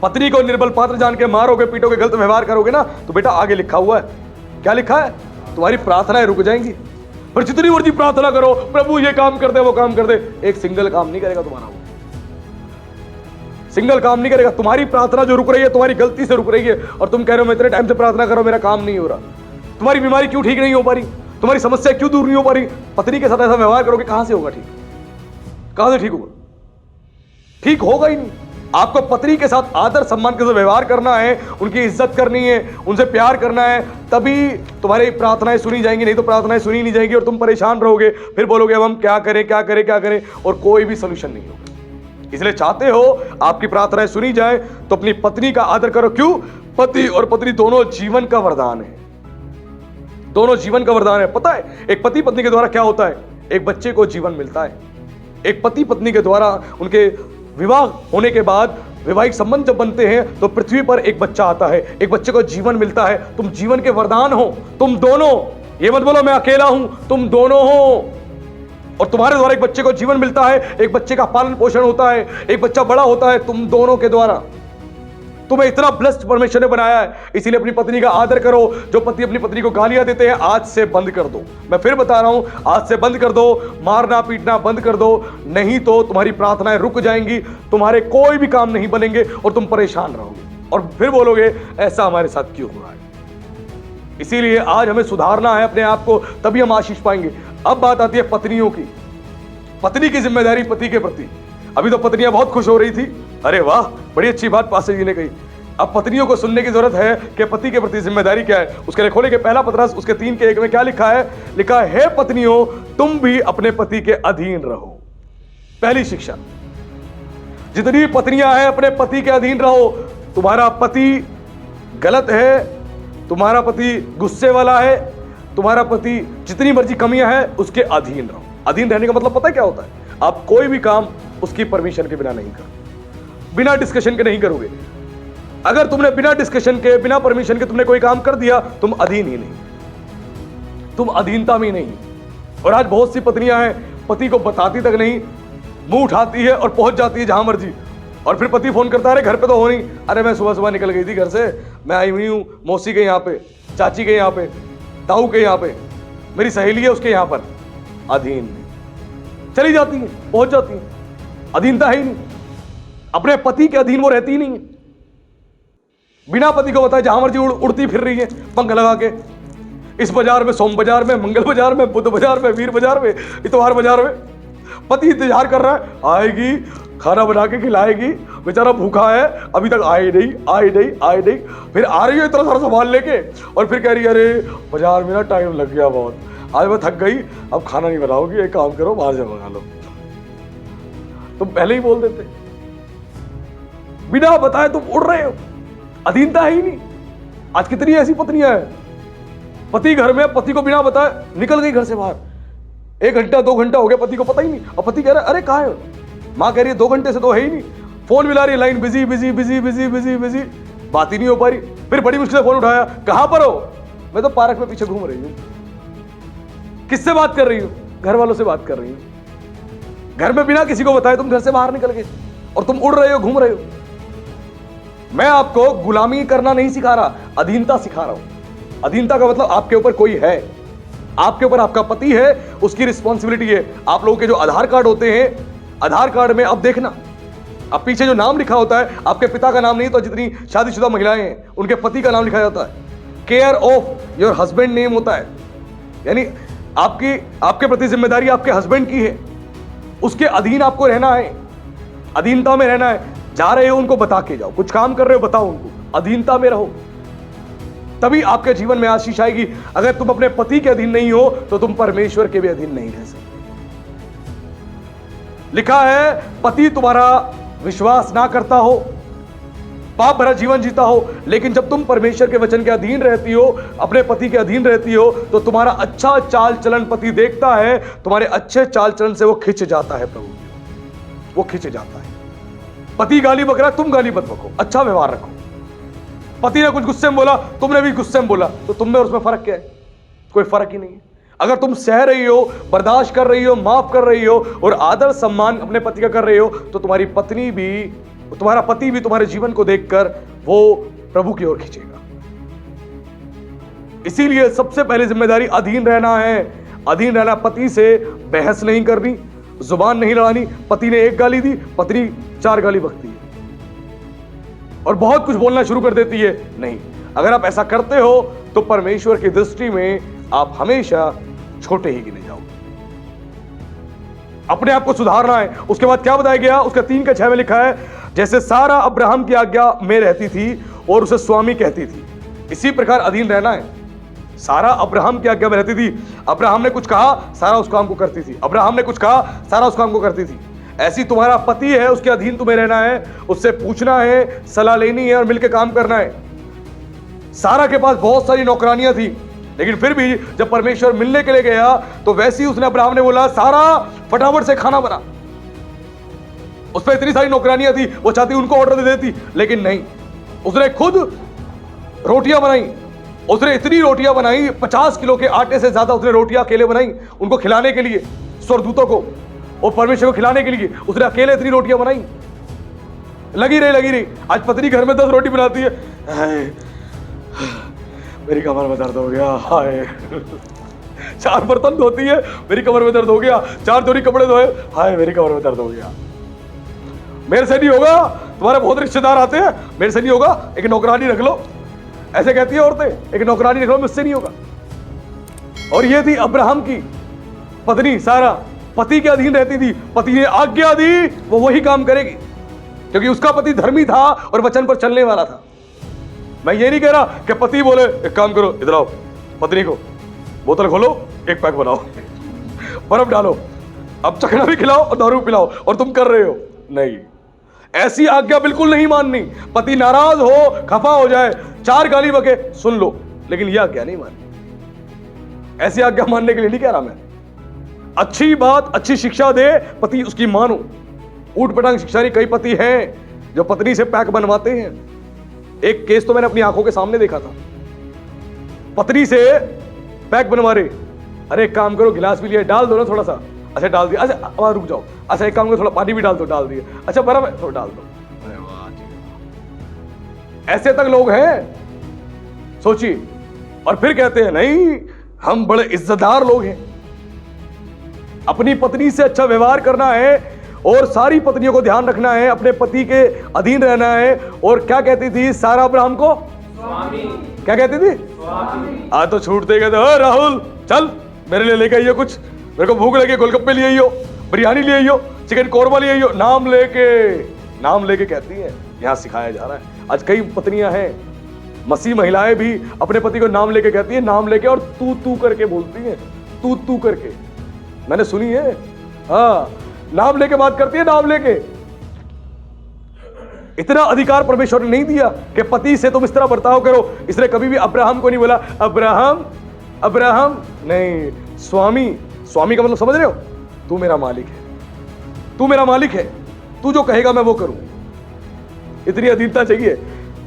पत्नी को निर्बल पात्र जान के मारोगे, पीटोगे, गलत व्यवहार करोगे ना, तो बेटा आगे लिखा हुआ है। क्या लिखा है? तुम्हारी प्रार्थनाएं रुक जाएंगी, पर जितनी मर्जी प्रार्थना करो, प्रभु ये काम कर दे, वो काम कर दे, एक सिंगल काम नहीं करेगा तुम्हारा। वो सिंगल काम नहीं करेगा। तुम्हारी प्रार्थना जो रुक रही है, तुम्हारी गलती से रुक रही है, और तुम कह रहे हो मैं इतने टाइम से प्रार्थना करो, मेरा काम नहीं हो रहा। तुम्हारी बीमारी क्यों ठीक नहीं हो पा रही, तुम्हारी समस्या क्यों दूर नहीं हो पा रही? पत्नी के साथ ऐसा व्यवहार करोगे, कहां से होगा ठीक? कहां से ठीक होगा? ठीक होगा ही नहीं। आपको पत्नी के साथ आदर सम्मान के साथ व्यवहार करना है, उनकी इज्जत करनी है, उनसे प्यार करना है, तभी तुम्हारी प्रार्थनाएं सुनी जाएंगी। नहीं तो प्रार्थनाएं सुनी नहीं जाएंगी और तुम परेशान रहोगे, फिर बोलोगे अब हम क्या करें क्या करें क्या करें, और कोई भी सोल्यूशन नहीं होगा। इसलिए चाहते हो आपकी प्रार्थनाएं सुनी जाए तो अपनी पत्नी का आदर करो। क्यों? पति और पत्नी दोनों जीवन का वरदान है, दोनों जीवन का वरदान है। पता है एक पति पत्नी के द्वारा क्या होता है? एक बच्चे को जीवन मिलता है। एक पति पत्नी के द्वारा उनके विवाह होने के बाद वैवाहिक संबंध जब बनते हैं तो पृथ्वी पर एक बच्चा आता है, एक बच्चे को जीवन मिलता है। तुम जीवन के वरदान हो, तुम दोनों। ये मत बोलो मैं अकेला हूं, तुम दोनों हो। और तुम्हारे द्वारा एक बच्चे को जीवन मिलता है, एक बच्चे का पालन पोषण होता है, एक बच्चा बड़ा होता है तुम दोनों के द्वारा। तुम्हें इतना ब्लेस्ड परमेश्वर ने बनाया है, इसीलिए अपनी पत्नी का आदर करो। जो पति अपनी पत्नी को गालियां देते हैं, आज से बंद कर दो। मैं फिर बता रहा हूं, आज से बंद कर दो। मारना पीटना बंद कर दो, नहीं तो तुम्हारी प्रार्थनाएं रुक जाएंगी, तुम्हारे कोई भी काम नहीं बनेंगे और तुम परेशान रहोगे और फिर बोलोगे ऐसा हमारे साथ क्यों हो रहा है। इसीलिए आज हमें सुधारना है अपने आप को, तभी हम आशीष पाएंगे। अब बात आती है पत्नियों की। पत्नी की जिम्मेदारी पति के प्रति। अभी तो पत्नियां बहुत खुश हो रही थी, अरे वाह बड़ी अच्छी बात पास्टर जी ने कही। अब पत्नियों को सुनने की जरूरत है कि पति के प्रति जिम्मेदारी क्या है। उसके लिए खोले के पहला पत्रस उसके 3:1 में क्या लिखा है? लिखा है पत्नियों तुम भी अपने पति के अधीन रहो। पहली शिक्षा, जितनी पत्नियां हैं अपने पति के अधीन रहो। तुम्हारा पति गलत है, तुम्हारा पति गुस्से वाला है, तुम्हारा पति जितनी मर्जी कमियां हैं उसके अधीन रहो। अधीन रहने का मतलब पता है क्या होता है? आप कोई भी काम उसकी परमिशन के बिना नहीं करोगे, बिना डिस्कशन के नहीं करोगे। अगर तुमने बिना डिस्कशन के बिना परमिशन के तुमने कोई काम कर दिया, तुम अधीन ही नहीं, तुम अधीनता में ही नहीं। और आज बहुत सी पत्नियां हैं पति को बताती तक नहीं, मुंह उठाती है और पहुंच जाती है जहां मर्जी। और फिर पति फोन करता है, अरे घर पे तो हो नहीं। अरे मैं सुबह सुबह निकल गई थी घर से, मैं आई हुई हूं मौसी के यहाँ पे, चाची के यहाँ पे, ताऊ के यहाँ पे, मेरी सहेली है उसके यहाँ पर। अधीन चली जाती है, पहुंच जाती है, अधीनता है ही नहीं। अपने पति के अधीन वो रहती ही नहीं है। बिना पति को बताए जहां मर्जी उड़ती फिर रही है पंख लगा के, इस बाजार में, सोम बाजार में, मंगल बाजार में, बुध बाजार में, वीर बाजार में, इतवार बाजार में। पति इंतजार कर रहा है, आएगी खाना बना के खिलाएगी, बेचारा भूखा है, अभी तक आई नहीं। फिर आ रही है इतना सारा सामान लेके और फिर कह रही है अरे बाजार में ना टाइम लग गया बहुत, आज मैं थक गई, अब खाना नहीं बनाओगी, एक काम करो बाहर से मंगा लो। तुम पहले ही बोल देते, बिना बताए तुम उड़ रहे हो। अधीनता है ही नहीं। आज कितनी ऐसी पत्नियां हैं, पति घर में, पति को बिना बताए निकल गई घर से बाहर, 1 घंटा 2 घंटा हो गया, पति को पता ही नहीं। और पति कह रहा है अरे कहाँ है? माँ कह रही है 2 घंटे से तो है ही नहीं, फोन मिला रही है, लाइन बिजी, बात ही नहीं हो पा रही। फिर बड़ी मुश्किल से फोन उठाया, कहां पर हो? मैं तो पार्क में पीछे घूम रही हूं। किससे बात कर रही हूं? घर वालों से बात कर रही हूं। घर में बिना किसी को बताए तुम घर से बाहर निकल गए और तुम उड़ रहे हो, घूम रहे हो। मैं आपको गुलामी करना नहीं सिखा रहा, अधीनता सिखा रहा हूं। अधीनता का मतलब आपके ऊपर कोई है, आपके ऊपर आपका पति है, उसकी रिस्पॉन्सिबिलिटी है। आप लोगों के जो आधार कार्ड होते हैं, आधार कार्ड में अब देखना, अब पीछे जो नाम लिखा होता है आपके पिता का नाम नहीं, तो जितनी शादीशुदा महिलाएं हैं उनके पति का नाम लिखा जाता है। Care of your husband name होता है, यानी आपके प्रति जिम्मेदारी आपके हस्बैंड की है, उसके अधीन आपको रहना है, अधीनता में रहना है। जा रहे हो उनको बता के जाओ, कुछ काम कर रहे हो बताओ उनको, अधीनता में रहो, तभी आपके जीवन में आशीष आएगी। अगर तुम अपने पति के अधीन नहीं हो तो तुम परमेश्वर के भी अधीन नहीं रह सकते। लिखा है पति तुम्हारा विश्वास ना करता हो, पाप भरा जीवन जीता हो, लेकिन जब तुम परमेश्वर के वचन के अधीन रहती हो, अपने पति के अधीन रहती हो, तो तुम्हारा अच्छा चाल चलन पति देखता है, तुम्हारे अच्छे चाल चलन से वो खिंच जाता है। प्रभु वो खिंच जाता है। पति गाली बक रहा है, तुम गाली मत बको, अच्छा व्यवहार रखो। पति ने कुछ गुस्से में बोला, तुमने भी गुस्से में बोला, तो तुम में और उसमें फर्क क्या है? कोई फर्क ही नहीं है। अगर तुम सह रही हो, बर्दाश्त कर रही हो, माफ कर रही हो और आदर सम्मान अपने पति का कर रही हो, तो तुम्हारी पत्नी भी, तुम्हारा पति भी तुम्हारे जीवन को देखकर वो प्रभु की ओर खींचेगा। इसीलिए सबसे पहले जिम्मेदारी अधीन रहना है। अधीन रहना, पति से बहस नहीं करनी, जुबान नहीं लड़ानी। पति ने एक गाली दी, पत्नी 4 गाली बकती है और बहुत कुछ बोलना शुरू कर देती है। नहीं, अगर आप ऐसा करते हो तो परमेश्वर की दृष्टि में आप हमेशा छोटे ही गिने जाओगे। अपने आप को सुधारना है। उसके बाद क्या बताया गया, उसका 3:6 में लिखा है, जैसे सारा अब्राहम की आज्ञा में रहती थी और उसे स्वामी कहती थी, इसी प्रकार अधीन रहना है। सारा अब्राहम की आज्ञा में रहती थी। अब्राहम ने कुछ कहा, सारा उस काम को करती थी। अब्राहम ने कुछ कहा, सारा उस काम को करती थी। ऐसी तुम्हारा पति है, उसके अधीन तुम्हें रहना है, उससे पूछना है, सलाह लेनी है और मिलकर काम करना है। सारा के पास बहुत सारी नौकरानियां थी, लेकिन फिर भी जब परमेश्वर मिलने के लिए गया तो वैसे ही उसने, अब्राहम ने बोला, सारा फटाफट से खाना बना। उस पर इतनी सारी नौकरानियां थी, वो चाहती उनको ऑर्डर दे देती, लेकिन नहीं, उसने खुद रोटियां बनाई। उसने इतनी रोटियां बनाई, 50 किलो के आटे से ज्यादा उसने रोटियां अकेले बनाई, उनको खिलाने के लिए, स्वर्गदूतों को और परमेश्वर को खिलाने के लिए उसने अकेले इतनी रोटियां बनाई। लगी रही। आज पत्नी घर में 10 रोटी बनाती है, मेरी कमर में दर्द हो गया, हाय। 4 बर्तन धोती है, मेरी कमर में दर्द हो गया। 4 जोड़ी कपड़े धोए, हाय मेरी कमर में दर्द हो गया। मेरे से नहीं होगा, तुम्हारे बहुत रिश्तेदार आते हैं, मेरे से नहीं होगा, एक नौकरानी रख लो। ऐसे कहती है औरतें, एक नौकरानी रख लो, मुझसे नहीं होगा। और ये थी अब्राहम की पत्नी सारा, पति के अधीन रहती थी। पति ने आज्ञा दी, वो वही काम करेगी, क्योंकि उसका पति धर्मी था और वचन पर चलने वाला था। मैं ये नहीं कह रहा कि पति बोले एक काम करो, इधर आओ, पत्नी को बोतल खोलो, एक पैक बनाओ, बर्फ डालो, अब चखना भी खिलाओ और दारू पिलाओ, और तुम कर रहे हो। नहीं, ऐसी आज्ञा बिल्कुल नहीं माननी। पति नाराज हो, खफा हो जाए, 4 गाली बके, सुन लो, लेकिन यह आज्ञा नहीं माननी। ऐसी आज्ञा मानने के लिए नहीं कह रहा मैं। अच्छी बात, अच्छी शिक्षा दे, पति उसकी मानो। ऊट पटांग शिक्षा नहीं। कई पति हैं जो पत्नी से पैक बनवाते हैं। एक केस तो मैंने अपनी आंखों के सामने देखा था, पत्नी से पैक बनवा रहे। अरे एक काम करो, गिलास भी लिया, डाल दो ना थोड़ा सा, अच्छा डाल दिया, अच्छा वहां रुक जाओ, अच्छा एक काम करो, थोड़ा पानी भी डाल दो, डाल दिया, अच्छा बर्फ है, थोड़ा डाल दो। अरे वाह जी, ऐसे तक लोग हैं, सोचिए। और फिर कहते हैं नहीं, हम बड़े इज्जतदार लोग हैं। अपनी पत्नी से अच्छा व्यवहार करना है और सारी पत्नियों को ध्यान रखना है, अपने पति के अधीन रहना है। और क्या कहती थी सारा अब्राहम को? स्वामी। क्या कहती थी? स्वामी। आज तो छूटते गए थे, राहुल चल मेरे लिए लेके आइयो कुछ, मेरे को भूख लगी, गोलगप्पे ले आइयो, बिरयानी ले आइयो, चिकन कोरमा ले आइयो। नाम लेके कहती है। यहां सिखाया जा रहा है। आज कई पत्नियां हैं, मसीह महिलाएं भी अपने पति को नाम लेके कहती है, नाम लेके, और तू करके बोलती है, तू करके। मैंने सुनी है, हाँ, नाम लेके बात करती है, नाम लेके। इतना अधिकार परमेश्वर ने नहीं दिया कि पति से तुम इस तरह बर्ताव करो। इसने कभी भी अब्राहम को नहीं बोला अब्राहम, नहीं, स्वामी का मतलब समझ रहे हो? तू मेरा मालिक है, तू जो कहेगा मैं वो करूं। इतनी अधीनता चाहिए।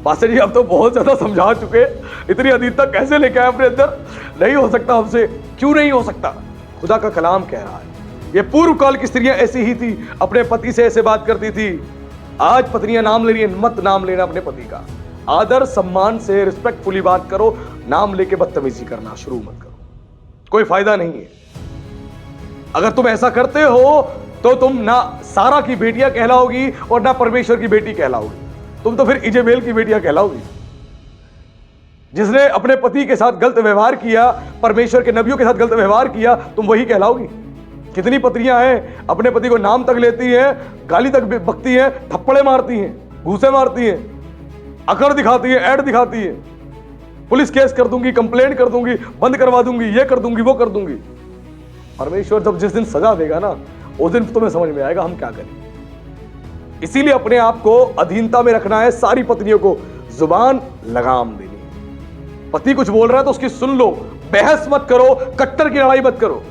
पास्टर जी अब तो बहुत ज्यादा समझा चुके, इतनी अधीनता कैसे लेके आए अपने अंदर? नहीं हो सकता हमसे। क्यों नहीं हो सकता? खुदा का कलाम कह रहा है। ये पूर्व काल की स्त्रियां ऐसी ही थी, अपने पति से ऐसे बात करती थी। आज पत्नियां नाम ले रही हैं, मत नाम लेना अपने पति का। आदर सम्मान से रिस्पेक्टफुली बात करो, नाम लेके बदतमीजी करना शुरू मत करो, कोई फायदा नहीं है। अगर तुम ऐसा करते हो तो तुम ना सारा की बेटियां कहलाओगी और ना परमेश्वर की बेटी कहलाओगी। तुम तो फिर इजेबेल की बेटियां कहलाओगी। जिसने अपने पति के साथ गलत व्यवहार किया, परमेश्वर के नबियों के साथ गलत व्यवहार किया, तुम वही कहलाओगी। कितनी पत्नियां हैं अपने पति को नाम तक लेती हैं, गाली तक बकती हैं, थप्पड़े मारती हैं, घूसे मारती हैं, अकड़ दिखाती है, ऐड दिखाती है, पुलिस केस कर दूंगी, कंप्लेंट कर दूंगी, बंद करवा दूंगी, ये कर दूंगी, वो कर दूंगी। परमेश्वर जब जिस दिन सजा देगा ना, उस दिन तुम्हें समझ में आएगा हम क्या करें। इसीलिए अपने आप को अधीनता में रखना है। सारी पत्नियों को जुबान लगाम देनी है। पति कुछ बोल रहा है तो उसकी सुन लो, बहस मत करो, कट्टर की लड़ाई मत करो,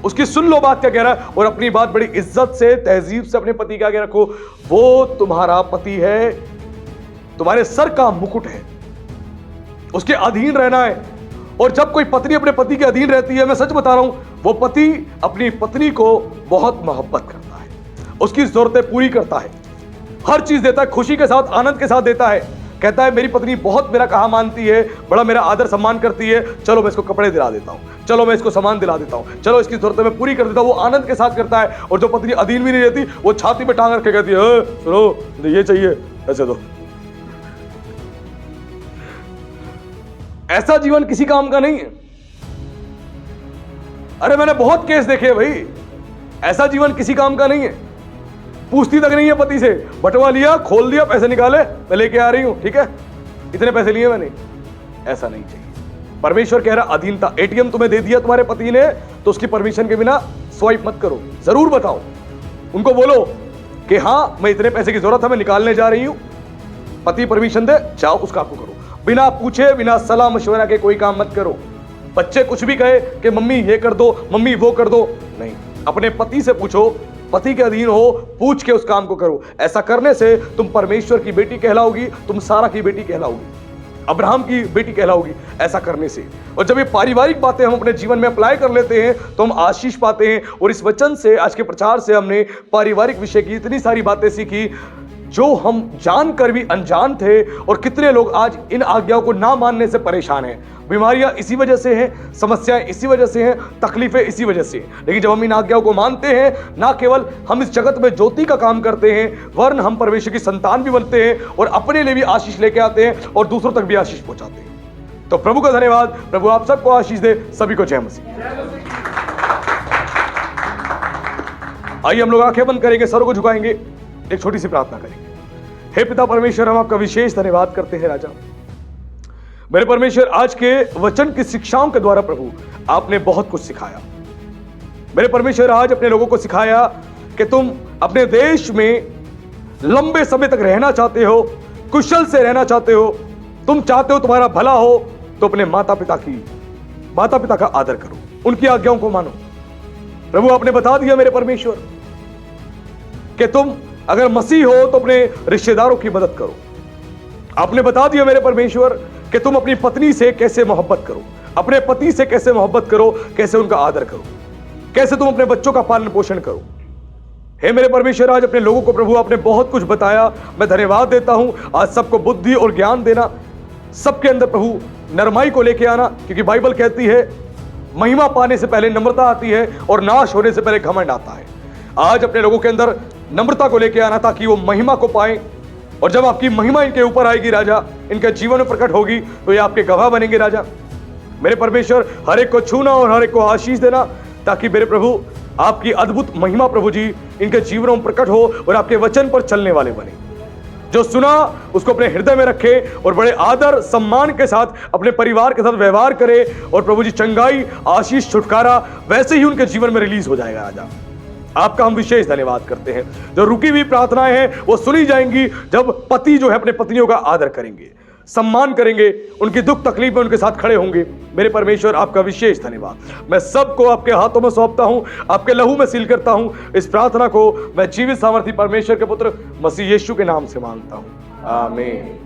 उसकी सुन लो बात क्या कह रहा है, और अपनी बात बड़ी इज्जत से, तहजीब से अपने पति के आगे रखो। वो तुम्हारा पति है, तुम्हारे सर का मुकुट है, उसके अधीन रहना है। और जब कोई पत्नी अपने पति के अधीन रहती है, मैं सच बता रहा हूं, वो पति अपनी पत्नी को बहुत मोहब्बत करता है, उसकी जरूरतें पूरी करता है, हर चीज देता है, खुशी के साथ, आनंद के साथ देता है। कहता है मेरी पत्नी बहुत मेरा कहा मानती है, बड़ा मेरा आदर सम्मान करती है, चलो मैं इसको कपड़े दिला देता हूँ, चलो मैं इसको सामान दिला देता हूँ, चलो इसकी जरूरतें मैं पूरी कर देता हूँ। वो आनंद के साथ करता है। और जो पत्नी अधीन भी नहीं रहती, वो छाती पे टांग रख के कहती है सुनो मुझे ये चाहिए, ऐसे दो। ऐसा जीवन किसी काम का नहीं है। अरे मैंने बहुत केस देखे हैं भाई, ऐसा जीवन किसी काम का नहीं है। पूछती तक नहीं है पति से, बटवा लिया, खोल दिया, पैसे निकाले, मैं लेके आ रही हूं, ठीक है, इतने पैसे लिए मैंने। ऐसा नहीं चाहिए। परमेश्वर कह रहा अधीनता। एटीएम तुम्हें दे दिया तुम्हारे पति ने, तो उसकी परमिशन के बिना स्वाइप मत करो। जरूर बताओ, उनको बोलो कि हाँ मैं इतने पैसे की जरूरत है, मैं निकालने जा रही हूं, पति परमिशन दे, जाओ उस काम को करो। बिना पूछे, बिना सलाह मशवरा के कोई काम मत करो। बच्चे कुछ भी कहे कि मम्मी ये कर दो, मम्मी वो कर दो, नहीं, अपने पति से पूछो, पति के अधीन हो, पूछ के उस काम को करो। ऐसा करने से तुम परमेश्वर की बेटी कहलाओगी, तुम सारा की बेटी कहलाओगी, अब्राहम की बेटी कहलाओगी ऐसा करने से। और जब ये पारिवारिक बातें हम अपने जीवन में अप्लाई कर लेते हैं तो हम आशीष पाते हैं। और इस वचन से, आज के प्रचार से हमने पारिवारिक विषय की इतनी सारी बातें सीखी जो हम जानकर भी अनजान थे। और कितने लोग आज इन आज्ञाओं को ना मानने से परेशान हैं। बीमारियां इसी वजह से हैं, समस्याएं इसी वजह से हैं, तकलीफें इसी वजह से हैं। लेकिन जब हम इन आज्ञाओं को मानते हैं, ना केवल हम इस जगत में ज्योति का काम करते हैं, वरन हम परमेश्वर की संतान भी बनते हैं और अपने लिए भी आशीष लेके आते हैं और दूसरों तक भी आशीष पहुंचाते हैं। तो प्रभु का धन्यवाद। प्रभु आप सबको आशीष दे। सभी को जय मसीह। आइए हम लोग आंखें बंद करेंगे, सरों को झुकाएंगे, एक छोटी सी प्रार्थना करेंगे। हे पिता परमेश्वर, हम आपका विशेष धन्यवाद करते हैं राजा। मेरे परमेश्वर, आज के वचन की शिक्षाओं के द्वारा प्रभु आपने बहुत कुछ सिखाया। मेरे परमेश्वर, आज अपने लोगों को सिखाया कि तुम अपने देश में लंबे समय तक रहना चाहते हो, कुशल से रहना चाहते हो, तुम चाहते हो तुम्हारा भला हो, तो अपने माता पिता का आदर करो, उनकी आज्ञाओं को मानो। प्रभु आपने बता दिया मेरे परमेश्वर कि तुम अगर मसीह हो तो अपने रिश्तेदारों की मदद करो। आपने बता दिया मेरे परमेश्वर कि तुम अपनी पत्नी से कैसे मोहब्बत करो, अपने पति से कैसे मोहब्बत करो, कैसे उनका आदर करो, कैसे तुम अपने बच्चों का पालन पोषण करो। हे मेरे परमेश्वर, आज अपने लोगों को प्रभु आपने बहुत कुछ बताया। मैं धन्यवाद देता हूं। आज सबको बुद्धि और ज्ञान देना, सबके अंदर प्रभु नरमाई को लेके आना, क्योंकि बाइबल कहती है महिमा पाने से पहले नम्रता आती है और नाश होने से पहले घमंड आता है। आज अपने लोगों के अंदर नम्रता को लेके आना ताकि वो महिमा को पाएं। और जब आपकी महिमा इनके ऊपर आएगी राजा, इनके जीवन में प्रकट होगी, तो ये आपके गवाह बनेंगे राजा। मेरे परमेश्वर, हर एक को छूना और हर एक को आशीष देना, ताकि मेरे प्रभु आपकी अद्भुत महिमा प्रभु जी इनके जीवनों में प्रकट हो और आपके वचन पर चलने वाले बने। जो सुना उसको अपने हृदय में रखे और बड़े आदर सम्मान के साथ अपने परिवार के साथ व्यवहार करे। और प्रभु जी चंगाई, आशीष, छुटकारा वैसे ही उनके जीवन में रिलीज हो जाएगा राजा। आपका हम विशेष धन्यवाद करते हैं। जो रुकी हुई प्रार्थनाएं हैं वो सुनी जाएंगी जब पति जो है अपने पत्नियों का आदर करेंगे, सम्मान करेंगे, उनकी दुख तकलीफ में उनके साथ खड़े होंगे। मेरे परमेश्वर, आपका विशेष धन्यवाद। मैं सबको आपके हाथों में सौंपता हूं, आपके लहू में सील करता हूं। इस प्रार्थना को मैं जीवित सामर्थी परमेश्वर के पुत्र मसीह यीशु के नाम से मांगता हूं, आमीन।